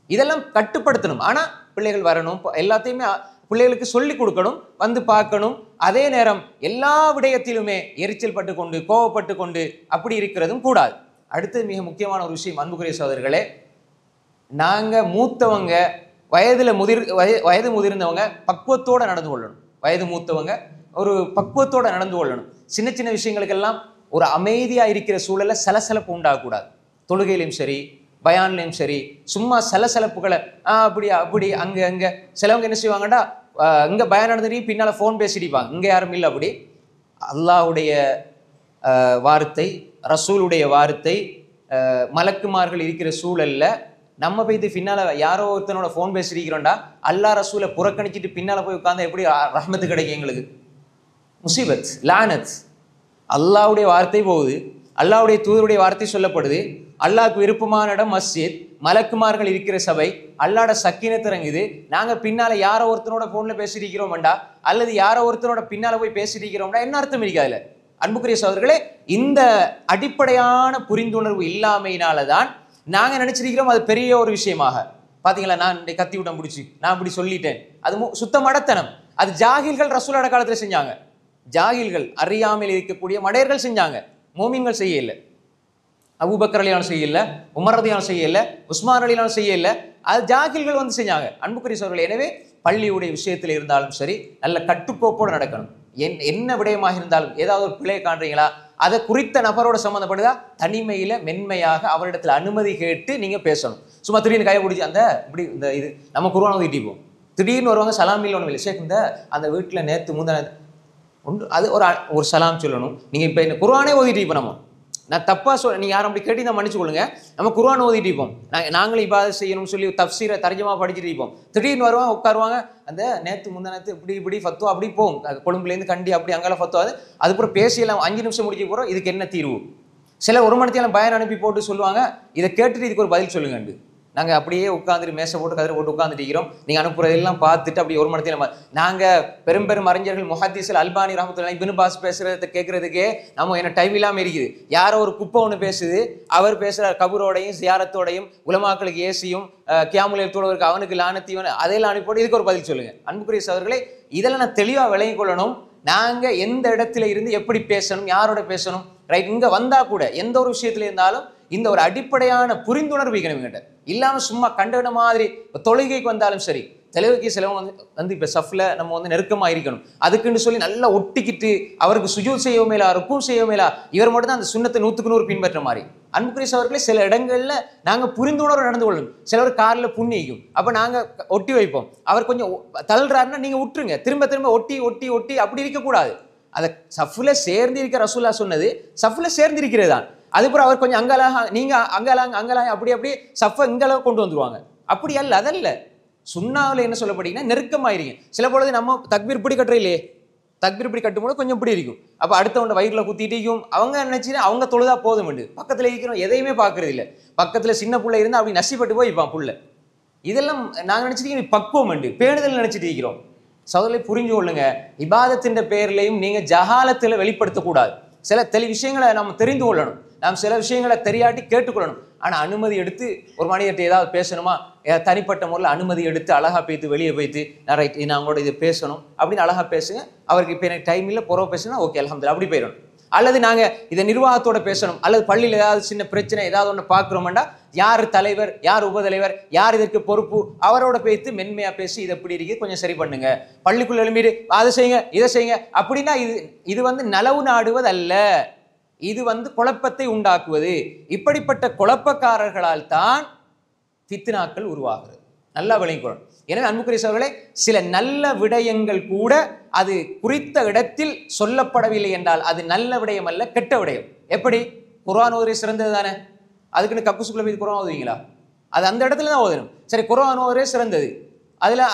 இதெல்லாம் கட்டுப்படுத்தணும். ஆனா பிள்ளைகள் வரணும், எல்லாத்தையுமே பிள்ளைகளுக்கு சொல்லிக் கொடுக்கணும், வந்து பார்க்கணும். அதே நேரம் எல்லா விடயத்திலுமே எரிச்சல் பட்டு கொண்டு கோவப்பட்டு கொண்டு அப்படி இருக்கிறதும் கூடாது. அடுத்தது மிக முக்கியமான ஒரு விஷயம் அன்புக்குரிய சகோதரர்களே, நாங்க மூத்தவங்க வயது முதிர்ந்தவங்க பக்குவத்தோட நடந்து கொள்ளணும். வயது மூத்தவங்க ஒரு பக்குவத்தோட நடந்து கொள்ளணும். சின்ன சின்ன விஷயங்களுக்கெல்லாம் ஒரு அமைதியா இருக்கிற சூழல்ல சலசலப்பு உண்டாகக்கூடாது. தொழுகையிலும் சரி, பயான்லையும் சரி, சும்மா சலசலப்புகளை அப்படி அங்க சிலவங்க என்ன செய்வாங்கடா, இங்க பயான் நடந்துட்டு பின்னால போன் பேசிடிப்பாங்க, இங்க யாரும் இல்லை. அப்படி அல்லாஹ்வுடைய வார்த்தை, ரசூலுடைய வார்த்தை, மலக்குமார்கள் இருக்கிற சூழல்ல நம்ம போய்த்து பின்னால யாரோ ஒருத்தனோட போன் பேசிருக்கிறோம்டா, அல்லாஹ் ரசூலை புறக்கணிச்சிட்டு பின்னால போய் உட்கார்ந்தா எப்படி ரஹ்மத்து கிடைக்கும் எங்களுக்கு? முசீபத், லானத். அல்லாஹ்வுடைய வார்த்தை போகுது, அல்லாஹ்வுடைய தூதருடைய வார்த்தை சொல்லப்படுது, அல்லாஹ்க்கு விருப்பமான இடம் மஸ்ஜித், மலக்குமார்கள் இருக்கிற சபை, அல்லாஹ்வோட சக்கீனத் இறங்குது. நாங்க பின்னால யாரோ ஒருத்தனோட போன்ல பேசிருக்கிறோம்டா, அல்லது யாரோ ஒருத்தனோட பின்னால போய் பேசிருக்கிறோம்டா, என்ன அர்த்தம் இருக்காதுல? அன்புக்குரிய சகோதரர்களே, இந்த அடிப்படையான புரிந்துணர்வு இல்லாமையினாலதான் நாங்க நினைச்சிருக்கிறோம் அது பெரிய ஒரு விஷயமாக. பாத்தீங்களா, நான் கத்தி விட்டம் பிடிச்சி நான் இப்படி சொல்லிட்டேன், அது சுத்த மடத்தனம். அது ஜாகில்கள் ரசூலோட காலத்துல செஞ்சாங்க. ஜாகில்கள், அறியாமையில் இருக்கக்கூடிய மடையர்கள் செஞ்சாங்க, மோமின்கள் செய்யல. அபூபக்கர் ரலியல்லாஹு செய்யல, உமர் ரலியல்லாஹு செய்யல, உஸ்மான் ரலியல்லாஹு செய்யல, அது ஜாகில்கள் வந்து செஞ்சாங்க. அன்புக்குரிய சகோதரர்களே, எனவே பள்ளியுடைய விஷயத்தில் இருந்தாலும் சரி நல்ல கட்டுக்கோப்போடு நடக்கணும். என்ன விடயமாக இருந்தாலும் ஏதாவது ஒரு பிழையை காண்றீங்களா, அதை குறித்த நபரோட சம்மந்தப்படுதா, தனிமையில மென்மையாக அவரிடத்துல அனுமதி கேட்டு நீங்க பேசணும். சும்மா திடீர்னு கையை பிடிச்சி அந்த இப்படி இந்த இது நம்ம குர்ஆன் ஓதிட்டிப்போம், திடீர்னு வருவாங்க, சலாமில் ஒன்றும் இல்லை ஷேக், இந்த அந்த வீட்டில் நேற்று முந்தின ஒன்று அது ஒரு சலாம் சொல்லணும். நீங்க இப்போ இந்த குர்ஆனே ஓதிட்டு இப்போ நம்ம நான் தப்பா நீங்க யாரும் அப்படி கேட்டு தான் மன்னிச்சு கொள்ளுங்க. நம்ம குர்ஆன் ஓதிட்டு இருப்போம், நாங்களும் இபாதத் செய்யணும்னு சொல்லி தஃப்சீரை தர்ஜமா படிச்சுட்டு இருப்போம். திடீர்னு வருவாங்க, உட்காருவாங்க, அந்த நேற்று முந்தினத்து இப்படி ஃபத்துவா அப்படி போகும், கொழும்புலேருந்து கண்டி அப்படி அங்கெல்லாம் ஃபத்துவா, அதுக்கப்புறம் பேசியெல்லாம் 5 நிமிஷம் முடிக்க போகிறோம், இதுக்கு என்ன தீர்வு? சில ஒரு மணி நேரம் பயன் அனுப்பி போட்டு சொல்லுவாங்க, இதை கேட்டுட்டு இதுக்கு ஒரு பதில் சொல்லுங்கண்டு. நாங்கள் அப்படியே உட்காந்துட்டு மேசை போட்டு கதிரை போட்டு உட்காந்துட்டு இருக்கிறோம். நீங்கள் அனுப்புறதெல்லாம் பார்த்துட்டு அப்படி ஒரு மணி நேரம் நாங்கள் பெரும் அறிஞர்கள் முஹத்திஸ் அல்பானி ரஹ்மத்துல்லாஹி இப்னு பாஸ் பேசுறதை கேட்கறதுக்கே நம்ம என்ன டைம் இல்லாமல் இருக்குது. யாரோ ஒரு குப்பை ஒன்று பேசுது, அவர் பேசுகிற கபூரோடையும் ஜியாரத்தோடையும் உலமாக்களுக்கு ஏசியும் கியாமுலேத்தோட இருக்கு, அவனுக்கு லானத்தையும் அதையெல்லாம் அனுப்பிட்டு இதுக்கு ஒரு பதில் சொல்லுங்க. அன்புக்குரிய சகோதரர்களே, இதெல்லாம் நான் தெளிவாக விளங்கிக் கொள்ளணும். நாங்கள் எந்த இடத்துல இருந்து எப்படி பேசணும், யாரோட பேசணும், ரைட், இங்கே வந்தால் கூட எந்த ஒரு விஷயத்துல இருந்தாலும் இந்த ஒரு அடிப்படையான புரிந்துணர்வு கிட்ட இல்லாம சும்மா கண்டன மாதிரி தொழுகைக்கு வந்தாலும் சரி, தலைவருக்கு சிலவங்க வந்து இப்போ சஃப்ல நம்ம வந்து நெருக்கமாக இருக்கணும், அதுக்குன்னு சொல்லி நல்லா ஒட்டிக்கிட்டு அவருக்கு சுஜூத் செய்ய மேலா ருக்கூ செய்ய மேலா, இவர் மட்டும் தான் அந்த சுண்ணத்தை 100% பின்பற்ற மாதிரி. அன்புக்குரிய சகோதரர்களே, சில இடங்கள்ல நாங்கள் புரிந்துணர்வு நடந்து கொள்ளணும். சிலவர் காலில் புண்ணிக்கும், அப்போ நாங்கள் ஒட்டி வைப்போம். அவர் கொஞ்சம் தள்ளுறாருன்னா நீங்கள் விட்டுருங்க, திரும்ப திரும்ப ஒட்டி ஒட்டி ஒட்டி அப்படி இருக்கக்கூடாது. அதை சஃப்ல சேர்ந்து இருக்க ரசூல்லா சொன்னது சஃப்ல சேர்ந்து இருக்கிறது தான். அதுக்கப்புறம் அவர் கொஞ்சம் அங்கலாக நீங்க அங்கலாங்க அப்படி அப்படி சஃபை இங்களவு கொண்டு வந்துருவாங்க. அப்படி அல்ல, அதல்ல. சுன்னாவில் என்ன சொல்லப்படுங்கன்னா நெருக்கமாயிருங்க. சில பொழுது நம்ம தக்பீர் இப்படி கட்டுற இல்லையே, தக்பீர் இப்படி கட்டும்போது கொஞ்சம் இப்படி இருக்கும். அப்போ அடுத்தவங்க வயிறுல குத்திட்டையும் அவங்க நினைச்சுன்னா அவங்க தொழுதா போதும் உண்டு. பக்கத்தில் இருக்கிறோம் எதையுமே பார்க்கறது இல்லை. பக்கத்தில் சின்ன பிள்ளை இருந்தால் அப்படி நசிப்பட்டு போய் இருப்பான் புள்ள. இதெல்லாம் நாங்கள் நினைச்சிட்டு பக்குவம் உண்டு, பேணுதல் நினைச்சிட்டு இருக்கிறோம். சகோதரரை புரிஞ்சு கொள்ளுங்க, இபாதத்தின் பேர்லையும் நீங்க ஜஹாலத்தில் வெளிப்படுத்தக்கூடாது. சில விஷயங்களை நம்ம தெரிந்து கொள்ளணும், நாம் சில விஷயங்களை தெரியாட்டி கேட்டுக்கொள்ளணும். ஆனால் அனுமதி எடுத்து ஒரு மனிதர்கிட்ட ஏதாவது பேசணுமா, தனிப்பட்ட முறையில் அனுமதி எடுத்து அழகா போய்த்து வெளியே போய்த்து நான் ரைட் நான் அவங்களோட இது பேசணும் அப்படின்னு அழகா பேசுங்க. அவருக்கு இப்போ எனக்கு டைம் இல்லை புறவை பேசுனா ஓகே அல்ஹம்துலில்லாஹ் அப்படி போயிடணும். அல்லது நாங்கள் இதை நிர்வாகத்தோட பேசணும், அல்லது பள்ளியில் ஏதாவது சின்ன பிரச்சனை ஏதாவது ஒன்று பார்க்குறோம்டா யார் தலைவர் யார் உபதலைவர் யார் இதற்கு பொறுப்பு அவரோட பேசி மென்மையாக பேசி இது எப்படி இருக்குது கொஞ்சம் சரி பண்ணுங்க, பள்ளிக்குள்ள எழும்பிடு அதை செய்யுங்க இதை செய்யுங்க அப்படின்னா இது வந்து நலவு நாடுவது அல்ல, இது வந்து குழப்பத்தை உண்டாக்குவது. இப்படிப்பட்ட குழப்பக்காரர்களால் தான் ஃபித்னாக்கள் உருவாகிறது. நல்லா விளங்கிக்கொள்ளணும். எனவே அன்புக்குரிய சகோதரர்களே, சில நல்ல விடயங்கள் கூட அது குறித்த இடத்தில் சொல்லப்படவில்லை என்றால் அது நல்ல விடயம் அல்ல, கெட்ட விடயம். எப்படி குர்ஆன் ஓதுறது சிறந்தது தானே, அதுக்குன்னு கக்குசுக்குள்ள போய் குர்ஆன் ஓதுவீங்களா? அது அந்த இடத்துல தான் ஓதணும். சரி, குர்ஆன் ஓதுறதே சிறந்தது,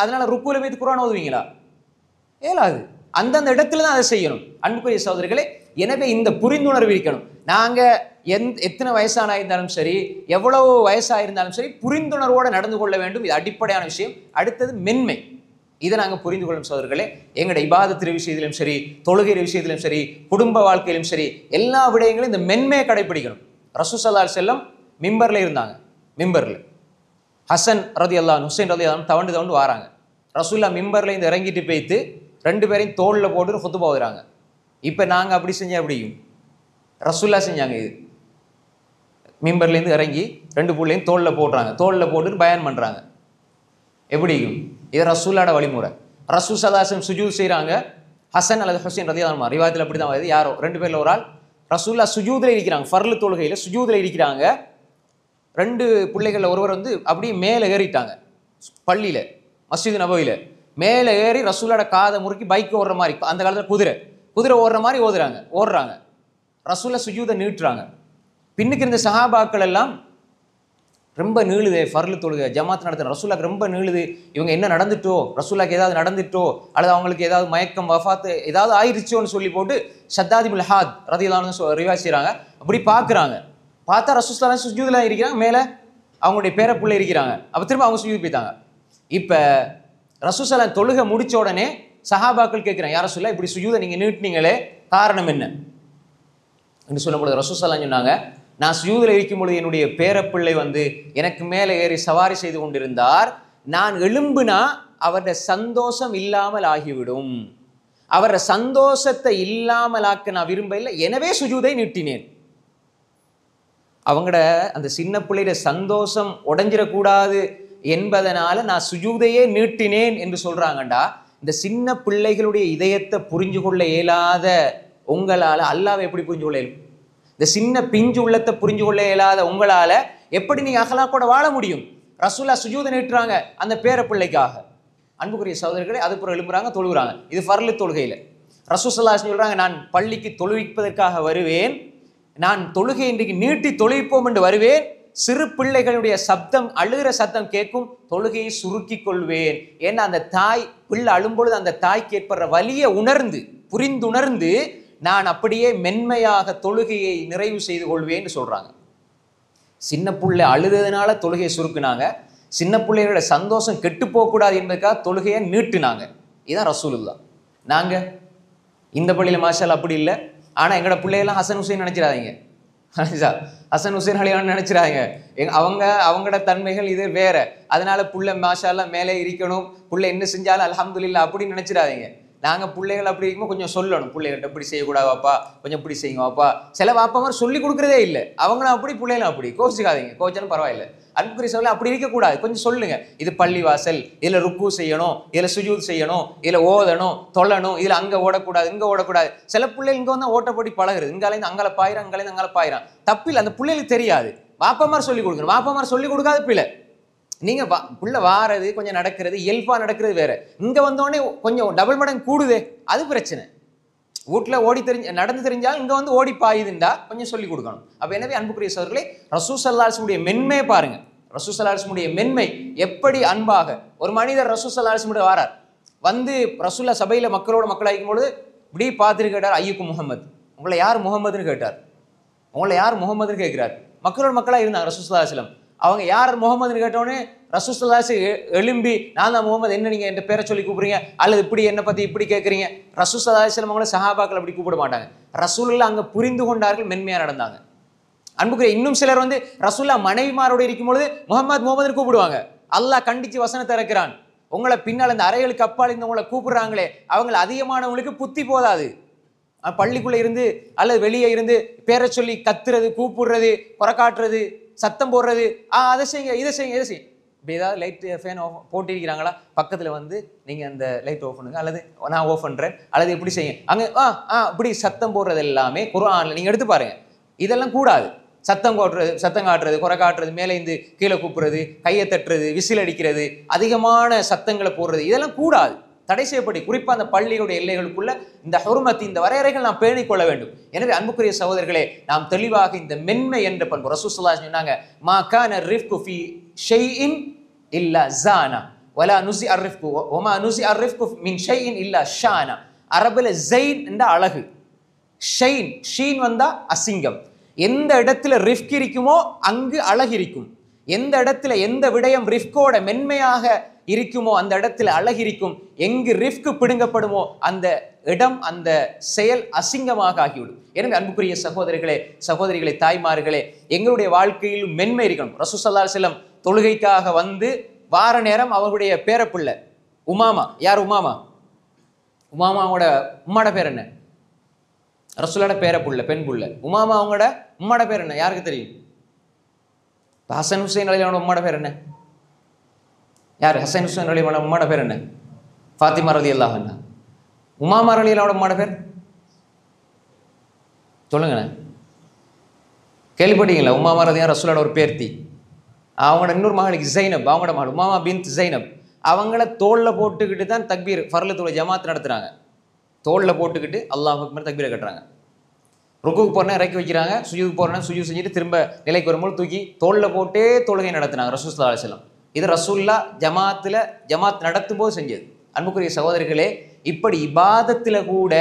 அதனால ருக்குல போய் குர்ஆன் ஓதுவீங்களா? ஏலாது. அந்தந்த இடத்துல தான் அதை செய்யணும். அன்புக்குரிய சகோதரர்களே, எனவே இந்த புரிந்துணர்வு இருக்கணும். நாங்க எத்தனை வயசானா இருந்தாலும் சரி, எவ்வளவு வயசாயிருந்தாலும் சரி, புரிந்துணர்வோடு நடந்து கொள்ள வேண்டும். இது அடிப்படையான விஷயம். அடுத்தது மென்மை. இதை நாங்கள் புரிந்து கொள்ளும் சகோதரர்களே. எங்களுடைய இபாதத்து விஷயத்திலும் சரி, தொழுகை விஷயத்திலும் சரி, குடும்ப வாழ்க்கையிலும் சரி, எல்லா விடயங்களும் இந்த மென்மையை கடைபிடிக்கணும். ரசூல் ஸல்லல்லாஹு அலைஹி வஸல்லம் மிம்பர்ல இருந்தாங்க. மிம்பர்ல ஹசன் ரலியல்லாஹு அன்ஹு ஹுசைன் ரலியல்லாஹு அன்ஹு தவண்டு தவண்டு வராங்க. ரசூல்லா மிம்பர்ல இருந்து இறங்கிட்டு போய்த்து 2 பேரையும் தோல்ல போட்டு ஃபுத்பா ஓதுறாங்க. இப்போ நாங்கள் அப்படி செஞ்சா எப்படியும்? ரசூல்லா செஞ்சாங்க. இது மிம்பர்லேருந்து இறங்கி 2 புள்ளையும் தோளில் போடுறாங்க, தோளில் போட்டு பயான் பண்ணுறாங்க. எப்படியும் இது ரசூல்லாட வழிமுறை. ரசூல் ஸல்லல்லாஹு அலைஹி வஸல்லம் சுஜூத் செய்கிறாங்க. ஹசன் அல்லது ஹுசைன் ரலியல்லாஹு அன்ஹு ரிவாயத்தில் அப்படி தான் வருது. யாரோ 2 பேரில் ஒரு ஆள் ரசூல்லா சுஜூதில் இருக்கிறாங்க, ஃபர்லு தொழுகையில் சுஜூதில் இருக்கிறாங்க. 2 பிள்ளைகளில் ஒருவர் வந்து அப்படியே மேலே ஏறிட்டாங்க. பள்ளியில் மஸ்ஜித் நபவியில் மேலே ஏறி ரசூலோட காதை முறுக்கி பைக் ஓடுற மாதிரி, அந்த காலத்தில் குதிரை ஓடுற மாதிரி ஓடுறாங்க. ரசூலை சுஜூதை நீட்டுறாங்க. பின்னுக்கு இருந்த சஹாபாக்கள் எல்லாம் ரொம்ப நீளுதே, ஃபர்லு தொழுகை ஜமாத் நடத்துகிற ரசூலாக்கு ரொம்ப நீளுது, இவங்க என்ன நடந்துட்டோ, ரசூலாக்கு ஏதாவது நடந்துட்டோ அல்லது அவங்களுக்கு ஏதாவது மயக்கம் வஃபாத்து ஏதாவது ஆயிடுச்சோன்னு சொல்லி போட்டு ஷத்தாத் இப்னு ஹாத் ரலியல்லாஹு அன்ஹு ரிவாயத் செய்கிறாங்க. அப்படி பார்க்குறாங்க. பார்த்தா ரசூல் ஸல்லல்லாஹு அலைஹி வஸல்லம் சுஜூதில் இருக்கிறாங்க, மேலே அவங்களுடைய பேரப்புள்ள இருக்கிறாங்க. அப்போ திரும்ப அவங்க சுஜூத் போய்த்தாங்க. இப்போ ரசூல் ஸல்லல்லாஹு அலைஹி வஸல்லம் தொழுகை முடிச்ச உடனே சஹாபாக்கள் கேட்குறாங்க, யார் ரசூலல்லாஹ் இப்படி சுஜூதை நீங்கள் நீட்டினீங்களே, காரணம் என்ன என்று சொல்லும்போது ரசூல் ஸல்லல்லாஹு அலைஹி வஸல்லம் சொன்னாங்க, நான் சுஜூதில் இருக்கும்பொழுது என்னுடைய பேரப்பிள்ளை வந்து எனக்கு மேலே ஏறி சவாரி செய்து கொண்டிருந்தார், நான் எழும்புனா அவருடைய சந்தோஷம் இல்லாமல் ஆகிவிடும், அவருடைய சந்தோஷத்தை இல்லாமல் ஆக்க நான் விரும்பவில்லை, எனவே சுஜூதை நீட்டினேன். அவங்களோட அந்த சின்ன பிள்ளைய சந்தோஷம் உடைஞ்சிடக்கூடாது என்பதனால நான் சுஜூதையே நீட்டினேன் என்று சொல்றாங்கண்டா, இந்த சின்ன பிள்ளைகளுடைய இதயத்தை புரிஞ்சு கொள்ள இயலாத உங்களால் அல்லாஹ்வை எப்படி புரிஞ்சு கொள்ள இயலும்? இந்த சின்ன பிஞ்சு உள்ளத்தை புரிஞ்சு கொள்ள இயலாத உங்களால எப்படி நீங்க அகலாக்கோட வாழ முடியும்? ரசூலா சுஜூதை நீட்டுறாங்க அந்த பேர பிள்ளைக்காக. அன்புக்குரிய சகோதரர்களே, அதுக்கப்புறம் எழும்புறாங்க, தொழுகிறாங்க. இது ஃபர்லு தொழுகையில் ரசூல் ஸல்லல்லாஹு அலைஹி வஸல்லம் சொல்றாங்க, நான் பள்ளிக்கு தொழுவிப்பதற்காக வருவேன், நான் தொழுகை இன்றைக்கு நீட்டி தொழுவிப்போம் என்று வருவேன், சிறு பிள்ளைகளுடைய சப்தம் அழுகிற சத்தம் கேட்கும், தொழுகையை சுருக்கி கொள்வேன். ஏன்னா அந்த தாய் பிள்ளை அழும்பொழுது அந்த தாய்க்கு ஏற்படுற வலியை புரிந்துணர்ந்து நான் அப்படியே மென்மையாக தொழுகையை நிறைவு செய்து கொள்வேன்னு சொல்றாங்க. சின்ன பிள்ளை அழுததுனால தொழுகையை சுருக்குனாங்க, சின்ன பிள்ளைகளோட சந்தோஷம் கெட்டு போகக்கூடாது என்பதற்காக தொழுகையை நீட்டுனாங்க. இதுதான் ரசூலுல்லாஹ். நாங்க இந்த பள்ளியில் மாஷால் அப்படி இல்லை. ஆனால் எங்களோட பிள்ளையெல்லாம் ஹசன் ஹுசைன் நினைச்சிடாதீங்க, ஹசன் ஹுசைன் அலியான்னு நினைச்சிடாங்க. அவங்களோட தன்மைகள் இது வேற, அதனால புள்ள மாஷால்லா மேலே இருக்கணும், புள்ள என்ன செஞ்சாலும் அல்ஹம்துலில்லாஹ் அப்படின்னு நினைச்சிடாதீங்க. நாங்கள் பிள்ளைகள் அப்படி இருக்கும்போது கொஞ்சம் சொல்லணும், பிள்ளைகள்கிட்ட இப்படி செய்யக்கூடாது வாப்பா, கொஞ்சம் இப்படி செய்யுங்க வாப்பா. சில வாப்பா மாதிரி சொல்லி கொடுக்குறதே இல்லை, அவங்களும் அப்படி பிள்ளைகளும் அப்படி. கோச்சிக்காதீங்க, கோச்சாலும் பரவாயில்லை. அன்புக்குரிய சொல்ல அப்படி இருக்கக்கூடாது. கொஞ்சம் சொல்லுங்க, இது பள்ளிவாசல், இதில் ருக்கு செய்யணும், இதில் சுஜூத் செய்யணும், இதில் ஓதணும், தொழணும், இதில் அங்கே ஓடக்கூடாது, இங்கே ஓடக்கூடாது. சில பிள்ளைகள் இங்கே வந்து ஓட்டப்படி பழகுறது, இங்காலேருந்து அங்கே பாயிரம், அங்காலேருந்து அங்கே பாயிரம். தப்பில்லை, அந்த பிள்ளைகளுக்கு தெரியாது. வாப்பா மாதிரி சொல்லி கொடுக்கணும். வாப்பா மாதிரி சொல்லி கொடுக்காத பிள்ளை. நீங்க புள்ள வாரது கொஞ்சம் நடக்கிறது, இயல்பா நடக்கிறது வேற. இங்க வந்தோடனே கொஞ்சம் டபுள் மடங்கு கூடுதே, அது பிரச்சனை. வீட்டுல ஓடி நடந்து தெரிஞ்சாலும் இங்க வந்து ஓடி பாயுதுண்டா கொஞ்சம் சொல்லி கொடுக்கணும். அப்ப எனவே அன்புக்குரிய சகோதரர்களே, ரசூல் ஸல்லல்லாஹு அலைஹி வஸல்லம் மென்மையை பாருங்க. ரசூல் ஸல்லல்லாஹு அலைஹி வஸல்லம் மென்மை எப்படி அன்பாக. ஒரு மனிதர் ரசூல் ஸல்லல்லாஹு அலைஹி வஸல்லம் வாரார், வந்து ரசூல்லா சபையில மக்களோட மக்களாகும் பொழுது இப்படி பார்த்துட்டு கேட்டார், ஐயுக்கு முகமது, உங்களை யார் முகமதுன்னு கேட்டார். உங்களை யார் முகமதுன்னு கேட்கிறார். மக்களோட மக்களா இருந்தாங்க ரசூல் ஸல்லல்லாஹு அலைஹி வஸல்லம். அவங்க யார் முகமதுன்னு கேட்டோடனே ரசூல் ஸல்லல்லாஹு அலைஹி வஸல்லம் எழும்பி, நான் தான் முகமது, என்ன நீங்க என் பேரை சொல்லி கூப்பிடுறீங்க, அல்லது இப்படி என்ன பத்தி இப்படி கேட்குறீங்க. ரசூல் ஸல்லல்லாஹு அலைஹி வஸல்லம் அவங்கள சஹாபாக்கள் அப்படி கூப்பிட மாட்டாங்க. ரசூலுல்லாஹ் அங்க புரிந்து கொண்டார்கள், மென்மையா நடந்தாங்க. அன்புக்குரிய இன்னும் சிலர் வந்து ரசூல்லா மனைவிமாரோடு இருக்கும் பொழுது முகமது முகமதுன்னு கூப்பிடுவாங்க. அல்லாஹ் கண்டிச்சு வசனத்தை இறக்குறான், உங்களை பின்னால் இந்த அறைகளுக்கு அப்பால் இந்த உங்களை கூப்பிடுறாங்களே அவங்களை அதிகமானவங்களுக்கு புத்தி போதாது. பள்ளிக்குள்ள இருந்து அல்லது வெளியே இருந்து பேரை சொல்லி கத்துறது, கூப்பிடுறது, குறைக்காட்டுறது, சத்தம் போடுறது, அதை செய்யுங்க, இதை செய்யுங்க, இதை செய்யுங்க. இப்போ ஏதாவது லைட் ஃபேன் ஆஃப் போட்டிருக்கிறாங்களா, பக்கத்தில் வந்து நீங்கள் அந்த லைட் ஆஃப் பண்ணுங்க, அல்லது நான் ஆஃப் பண்ணுறேன், அல்லது இப்படி செய்யுங்க, அங்கே இப்படி சத்தம் போடுறது எல்லாமே குர்ஆன்ல நீங்கள் எடுத்து பாருங்க. இதெல்லாம் கூடாது. சத்தம் காட்டுறது, குறை காட்டுறது, மேலே இருந்து கீழே கூப்பிடுறது, கையை தட்டுறது, விசில் அடிக்கிறது, அதிகமான சத்தங்களை போடுறது, இதெல்லாம் கூடாது, தடை செய்யப்படி. குறிப்பாக அந்த பள்ளியுடைய எல்லைகளுக்குள்ள இந்த ஹுர்மத், இந்த வரையறைகள் நாம் பேணிக் கொள்ள வேண்டும். எனவே அன்புக்குரிய சகோதரர்களே, நாம் தெளிவாக இந்த மென்மை என்ற பண்பு, ரசூல் ஸல்லல்லாஹு அலைஹி வஸல்லம் சொன்னாங்க, மா கான ரிஃப்கு ஃபீ ஷைஇன் இல்லா ஸானா வலா நுஸி அர்ரிஃப்கு வமா நுஸி அர்ரிஃப்கு மின் ஷைஇன் இல்லா ஷானா. அரபுல ஸைன் என்ற அழகு, ஷைன் ஷீன் வந்தா அசிங்கம். எந்த இடத்துல ரிஃப்க் இருக்குமோ அங்கு அழகு இருக்கும். எந்த இடத்துல எந்த விடயம் ரிஃப்கோட மென்மையாக இருக்குமோ அந்த இடத்துல அழகு இருக்கும். எங்கு ரிஃப்க் பிடுங்கப்படுமோ அந்த இடம், அந்த செயல் அசிங்கமாக ஆகிவிடும். எனவே அன்புக்குரிய சகோதரர்களே, சகோதரிகளே, தாய்மார்களே, எங்களுடைய வாழ்க்கையில் மென்மை இருக்கணும். ரசூல் ஸல்லல்லாஹு அலைஹி வஸல்லம் தொழுகைக்காக வந்து வார நேரம் அவருடைய பேரப்பிள்ளை உமாமா. யார் உமாமா? உமாமாவோட உம்மாட பேர் என்ன? ரசூலோட பேரப்புள்ள, பெண் புள்ள உமாமா. அவங்களோட உம்மாட பேர் என்ன யாருக்கு தெரியும்? ஹசன் ஹுசைன் அலியோட உம்மாட பேர் என்ன? யார்? ஹசன் ஹுசைன் அலியோட உம்மாட பேர் என்ன? ஃபாத்திமா ரலியல்லாஹு அன்ஹா. உமாமா ரலியல்லாஹோட உம்மாட பேர் சொல்லுங்க. கேள்விப்பட்டீங்களா? உமாமா ரலியல்லாஹு ரசூலோட ஒரு பேர்த்தி. அவங்களோட இன்னொரு மகளுக்கு ஜைனப், அவங்களோட மகள் உமாமா பின்த் ஜைனப். அவங்கள தோளில் போட்டுக்கிட்டு தான் தக்பீர் ஃபர்லு தொழுகை ஜமாத் நடத்துகிறாங்க. தோளில் போட்டுக்கிட்டு அல்லாஹ் அக்பர் தக்பீரை கட்டுறாங்க. ருக்குக்கு போறேன்னா இறக்கி வைக்கிறாங்க, சுஜூதுக்கு போறேன்னா சுஜூத் செஞ்சுட்டு திரும்ப நிலைக்கு வரும்போது தூக்கி தோளில் போட்டே தொழுகை நடத்தினாங்க ரசூல் ஸல்லல்லாஹு அலைஹி வஸல்லம். இது ரசூல்லா ஜமாத் நடத்தும் போது செஞ்சது. அன்புக்குரிய சகோதரர்களே, இப்படி இபாதத்தில் கூட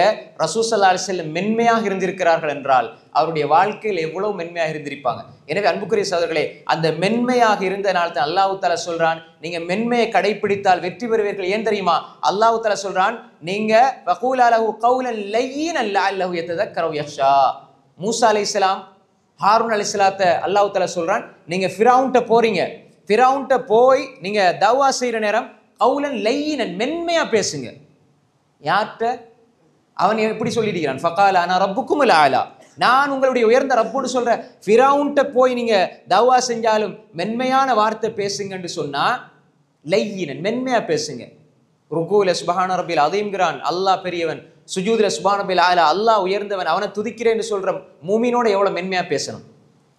ரசூல் ஸல்லல்லாஹு அலைஹி வஸல்லம் மென்மையாக இருந்திருக்கிறார்கள் என்றால் அவருடைய வாழ்க்கையில் எவ்வளவு மென்மையாக இருந்திருப்பாங்க. எனவே அன்புக்குரிய சகோதரர்களே, அந்த மென்மையாக இருந்தனால தான் அல்லாஹ் தஆலா சொல்றான், நீங்க மென்மையை கடைபிடித்தால் வெற்றி பெறுவீர்கள். ஏன் தெரியுமா? அல்லாஹ் தஆலா சொல்றான், நீங்க வகூலா லஹு கௌலன் லய்யினன் லஅல்லஹு யததக்கரு யக்ஷா. மூசா அலைஹிஸ்ஸலாம், ஹாரூன் அலைஹிஸ்ஸலாத்தை அல்லாஹ் தஆலா சொல்றான், நீங்க ஃபிரௌன்ட்ட போறீங்க, ஃபிரௌன்ட்ட போய் நீங்க தவா செய்யற நேரம் கௌலன் லய்யினன் மென்மையா பேசுங்க. யார்கிட்ட? அவன் எப்படி சொல்லியிருக்கிறான், ஃபகால அனா ரப்புக்குமுல் ஆலா, நான் உங்களுடைய உயர்ந்த ரப்புன்னு சொல்ற ஃபிரௌன்ட்ட போய் நீங்க தவா செஞ்சாலும் மென்மையான வார்த்தை பேசுங்கன்னு சொன்னா லய்யினன் மென்மையா பேசுங்க. ருகூல சுப்ஹான ரப்பில் அதீம்ங்கிறான், அல்லாஹ் பெரியவன். சுஜூதுல சுப்ஹான ரப்பில் ஆலா, அல்லாஹ் உயர்ந்தவன், அவனை துதிக்கிறேன்னு சொல்ற மூமினோட எவ்வளவு மென்மையா பேசணும்.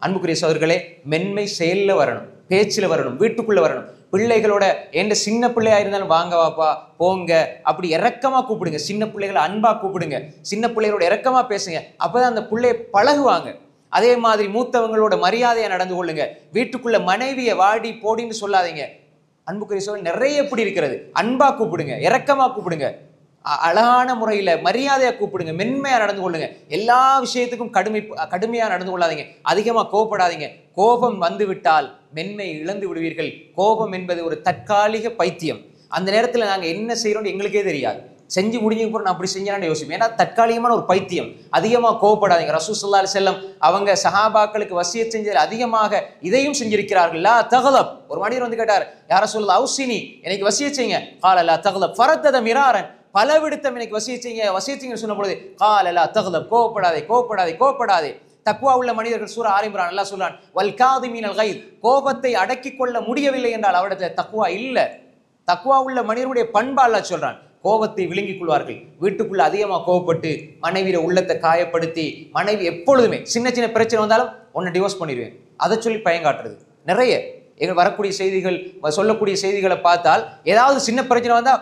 அன்புக்குரிய சகோதரர்களே, மென்மை செயல்ல வரணும், பேச்சுல வரணும், வீட்டுக்குள்ள வரணும். பிள்ளைகளோட எந்த சின்ன பிள்ளையா இருந்தாலும் வாங்க வாப்பா போங்க அப்படி இறக்கமா கூப்பிடுங்க. சின்ன பிள்ளைகளை அன்பா கூப்பிடுங்க, சின்ன பிள்ளைகளோட இறக்கமா பேசுங்க. அப்பதான் அந்த பிள்ளைய பழகுவாங்க. அதே மாதிரி மூத்தவங்களோட மரியாதையா நடந்து கொள்ளுங்க. வீட்டுக்குள்ள மனைவியை வாடி போடின்னு சொல்லாதீங்க. அன்புக்குரிய சகோதரர், நிறைய எப்படி இருக்கிறது, அன்பா கூப்பிடுங்க, இறக்கமா கூப்பிடுங்க, அழகான முறையில மரியாதையா கூப்பிடுங்க, மென்மையா நடந்து கொள்ளுங்க. எல்லா விஷயத்துக்கும் கடுமையா நடந்து கொள்ளாதீங்க, அதிகமா கோபப்படாதீங்க. கோபம் வந்து விட்டால் மென்மை இழந்து விடுவீர்கள். கோபம் என்பது ஒரு தற்காலிக பைத்தியம். அந்த நேரத்தில் நாங்க என்ன செய்யறோம்னு எங்களுக்கே தெரியாது. செஞ்சு முடிஞ்சதுக்கு அப்புறம் நான் அப்படி செஞ்சான்னு யோசிப்பேன். ஏன்னா தற்காலிகமான ஒரு பைத்தியம். அதிகமா கோபப்படாதீங்க. ரசூல் ஸல்லல்லாஹு அலைஹி வஸல்லம் அவங்க சஹாபாக்களுக்கு வசியத் செஞ்சதில் அதிகமாக இதையும் செஞ்சிருக்கிறார்கள். லா தக்லப். ஒரு மனிதர் வந்து கேட்டார், யா ரசூலல்லாஹ் அவுசினி, எனக்கு வசியத் செய்யுங்க. கால லா தக்லப் ஃபரத்தத மிராரன். பல விடுத்தம் எனக்கு வசியச்சீங்கன்னு சொன்ன பொழுது காலலா தகுதப், கோபப்படாதே கோபப்படாதே கோபப்படாதே. தக்வா உள்ள மனிதர்கள் சூரா ஆல இம்ரான் அல்லாஹ் சொல்றான், வல் காதிமீனல் கைத், கோபத்தை அடக்கிக் கொள்ள முடியவில்லை என்றால் அவரிடத்துல தக்வா இல்ல. தக்வா உள்ள மனிதனுடைய பண்பா அல்லாஹ் சொல்றான். கோபத்தை விழுங்கிக் கொள்வார்கள். வீட்டுக்குள்ள அதிகமா கோபப்பட்டு மனைவிய உள்ளத்தை காயப்படுத்தி, மனைவி எப்பொழுதுமே சின்ன சின்ன பிரச்சனை வந்தாலும் உன்னை டிவோர்ஸ் பண்ணிடுவேன் அதை சொல்லி பயங்காட்டுறது நிறைய. எங்கள் வரக்கூடிய செய்திகள், சொல்லக்கூடிய செய்திகளை பார்த்தால் ஏதாவது சின்ன பிரச்சனை வந்தா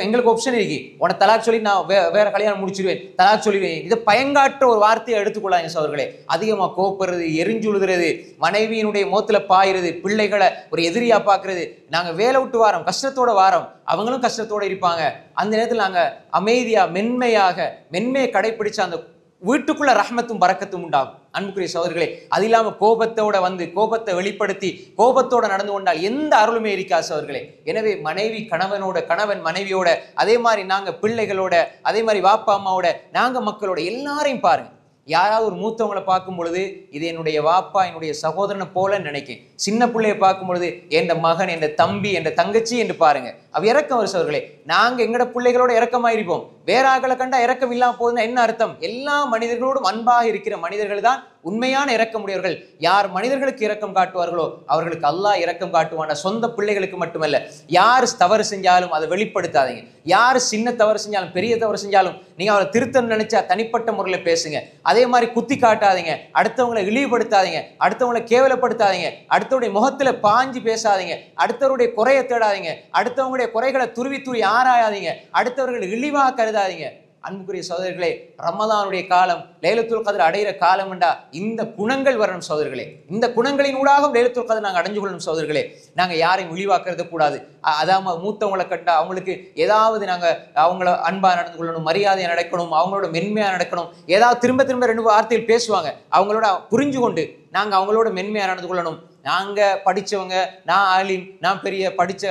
எங்களுக்கு ஆப்ஷன் இருக்கு, உன தலாக் சொல்லி நான் வேற கல்யாணம் முடிச்சிருவேன், தலாக் சொல்லிடுவேன். இதை பயங்காற்ற ஒரு வார்த்தையை எடுத்துக்கொள்ளாங்க சகோதரர்களே. அதிகமா கோபப்படுறது, எரிஞ்சுழுதுறது, மனைவியினுடைய மோத்துல பாயிறது, பிள்ளைகளை ஒரு எதிரியா பாக்குறது. நாங்க வேலை விட்டு வாரோம், கஷ்டத்தோட வாரோம், அவங்களும் கஷ்டத்தோட இருப்பாங்க. அந்த நேரத்தில் நாங்க அமைதியா மென்மையை கடைபிடிச்ச அந்த வீட்டுக்குள்ள ரஹ்மத்தும் பரக்கத்தும் உண்டாகும். அன்புக்குரிய சகோதரர்களே, அது இல்லாம கோபத்தோட வந்து கோபத்தை வெளிப்படுத்தி கோபத்தோட நடந்து கொண்டால் எந்த அருளுமே இருக்காது சகோதரர்களே. எனவே மனைவி கணவனோட, கணவன் மனைவியோட, அதே மாதிரி நாங்க பிள்ளைகளோட, அதே மாதிரி வாப்பா அம்மாவோட, நாங்க மக்களோட எல்லாரையும் பாருங்க. யாராவது ஒரு மூத்தவங்களை பார்க்கும் பொழுது இது என்னுடைய வாப்பா என்னுடைய சகோதரனை போல நினைக்கும். சின்ன பிள்ளைய பார்க்கும் பொழுது என் மகன், என் தம்பி, என் தங்கச்சி என்று பாருங்க. அவ இறக்கம் வருஷவர்களே. நாங்க எங்கட பிள்ளைகளோட இறக்கமாயிருப்போம். வேற ஆக்களை கண்டா இறக்கம் இல்லாம போகுதுன்னா என்ன அர்த்தம்? எல்லா மனிதர்களோடும் அன்பாக இருக்கிற மனிதர்கள் தான் உண்மையான இரக்கமுடையவர்கள். யார் மனிதர்களுக்கு இரக்கம் காட்டுவார்களோ அவர்களுக்கு அல்லாஹ் இரக்கம் காட்டுவான. சொந்த பிள்ளைகளுக்கு மட்டுமல்ல, யார் தவறு செஞ்சாலும் அதை வெளிப்படுத்தாதீங்க. யார் சின்ன தவறு செஞ்சாலும் பெரிய தவறு செஞ்சாலும் நீங்க அவரை திருத்தம் நினைச்சா தனிப்பட்ட முறையில் பேசுங்க. அதே மாதிரி குத்தி காட்டாதீங்க, அடுத்தவங்களை இழிவுபடுத்தாதீங்க, அடுத்தவங்களை கேவலப்படுத்தாதீங்க, அடுத்தவருடைய முகத்துல பாஞ்சு பேசாதீங்க, அடுத்தவருடைய குறையை தேடாதீங்க, அடுத்தவங்களுடைய குறைகளை துருவி ஆராயாதீங்க, அடுத்தவர்கள் இழிவாக கருதாதீங்க. அன்புக்குரிய சகோதரர்களே, ரமதானுடைய காலம், லைலத்துல் கத்ர் அடைகிற காலம் என்றா இந்த குணங்கள் வரணும் சகோதரர்களே. இந்த குணங்களின் ஊடாக லைலத்துல் கத்ர் நாங்கள் அடைஞ்சு கொள்ளணும் சகோதரர்களே. நாங்க யாரையும் இழிவாக்குறது கூடாது. அதாவது மூத்தவங்களை கண்டா அவங்களுக்கு ஏதாவது நாங்க அவங்கள அன்பா நடந்து கொள்ளணும், மரியாதையா நடக்கணும், அவங்களோட மென்மையா நடக்கணும். ஏதாவது திரும்ப திரும்ப ரெண்டு வார்த்தையில் பேசுவாங்க, அவங்களோட புரிஞ்சு கொண்டு நாங்க அவங்களோட மென்மையா நடந்து கொள்ளணும். நாங்க படிச்சவங்க, நான் ஆலிம், நான் பெரிய படிச்ச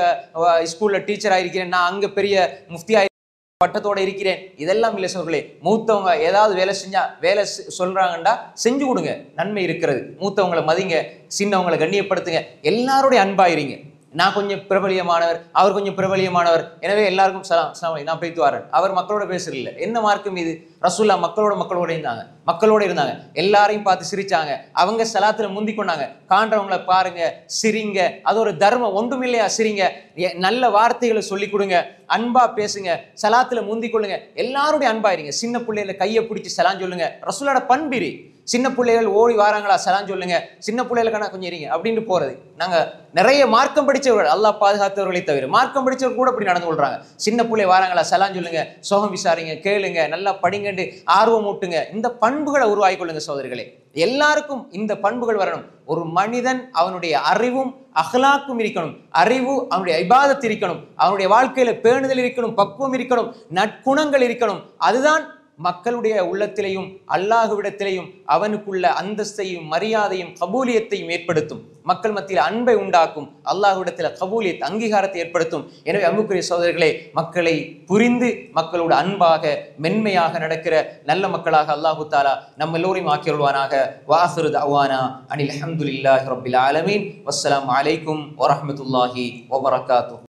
ஸ்கூல்ல டீச்சர் ஆயிருக்கிறேன், நான் அங்க பெரிய முஃப்தியா பட்டத்தோட இருக்கிறேன், இதெல்லாம் இல்லை சோர்களே. மூத்தவங்க ஏதாவது வேலை சொல்றாங்கண்டா செஞ்சு கொடுங்க, நன்மை இருக்கிறது. மூத்தவங்களை மதிங்க, சின்னவங்களை கண்ணியப்படுத்துங்க, எல்லாருடைய அன்பாயிருங்க. நான் கொஞ்சம் பிரபலியமானவர், அவர் கொஞ்சம் பிரபலியமானவர், எனவே எல்லாருக்கும் சலாம் நான் போய்த்து வரேன். அவர் மக்களோட பேசுறதில்லை. என்ன மார்க்கம் இது? ரசூல்லா மக்களோட இருந்தாங்க, எல்லாரையும் பார்த்து சிரிச்சாங்க. அவங்க சலாத்துல முந்தி கொண்டாங்க. காண்றவங்களை பாருங்க, சிரிங்க, அது ஒரு தர்மம். ஒன்றுமில்லையா? சிரிங்க, நல்ல வார்த்தைகளை சொல்லி கொடுங்க, அன்பா பேசுங்க, சலாத்துல முந்தி கொள்ளுங்க, எல்லாருடைய அன்பாயிருங்க. சின்ன பிள்ளைகளை கையை பிடிச்சி சலான் சொல்லுங்க, ரசூலோட பண்பிரி. சின்ன பிள்ளைகள் ஓடி வாராங்களா, சலான் சொல்லுங்க, சின்ன பிள்ளைகளுக்கான கொஞ்சம் இருங்க அப்படின்னு போறது. நாங்க நிறைய மார்க்கம் படிச்சவர்கள், அல்லாஹ் பாதுகாத்தவர்களை தவிர மார்க்கம் படிச்சவர்கள் கூட அப்படி நடந்து கொள்றாங்க. சின்ன பிள்ளை வாராங்களா, சலான் சொல்லுங்க, சோகம் விசாரிங்க, கேளுங்க, நல்லா படிங்கண்டு ஆர்வம் ஊட்டுங்க. இந்த பண்புகளை உருவாக்கி கொள்ளுங்க சகோதரர்களே. எல்லாருக்கும் இந்த பண்புகள் வரணும். ஒரு மனிதன் அவனுடைய அறிவும் அஹ்லாக்கும் இருக்கணும், அறிவு அவனுடைய இபாதத் இருக்கணும், அவனுடைய வாழ்க்கையில பேணுதல் இருக்கணும், பக்குவம் இருக்கணும், நற்குணங்கள் இருக்கணும். அதுதான் மக்களுடைய உள்ளத்திலையும் அல்லாஹ்விடத்திலையும் அவனுக்குள்ள அந்தஸ்தையும் மரியாதையும் கபூலியத்தையும் ஏற்படுத்தும். மக்கள் மத்தியில் அன்பை உண்டாக்கும், அல்லாஹ்விடத்தில் கபூலியத் அங்கீகாரத்தை ஏற்படுத்தும். எனவே அன்புக்குரிய சகோதரர்களே, மக்களை புரிந்து மக்களோட அன்பாக மென்மையாக நடக்கிற நல்ல மக்களாக அல்லாஹு தாலா நம்ம எல்லோரையும் ஆக்கியருள்வானாக. வாஹிரு தஅவானா அனில் ஹம்துலில்லாஹி ரப்பில் ஆலமீன். வஸ்ஸலாமு அலைக்கும் வரஹ்மத்துல்லாஹி வபரகாத்துஹு.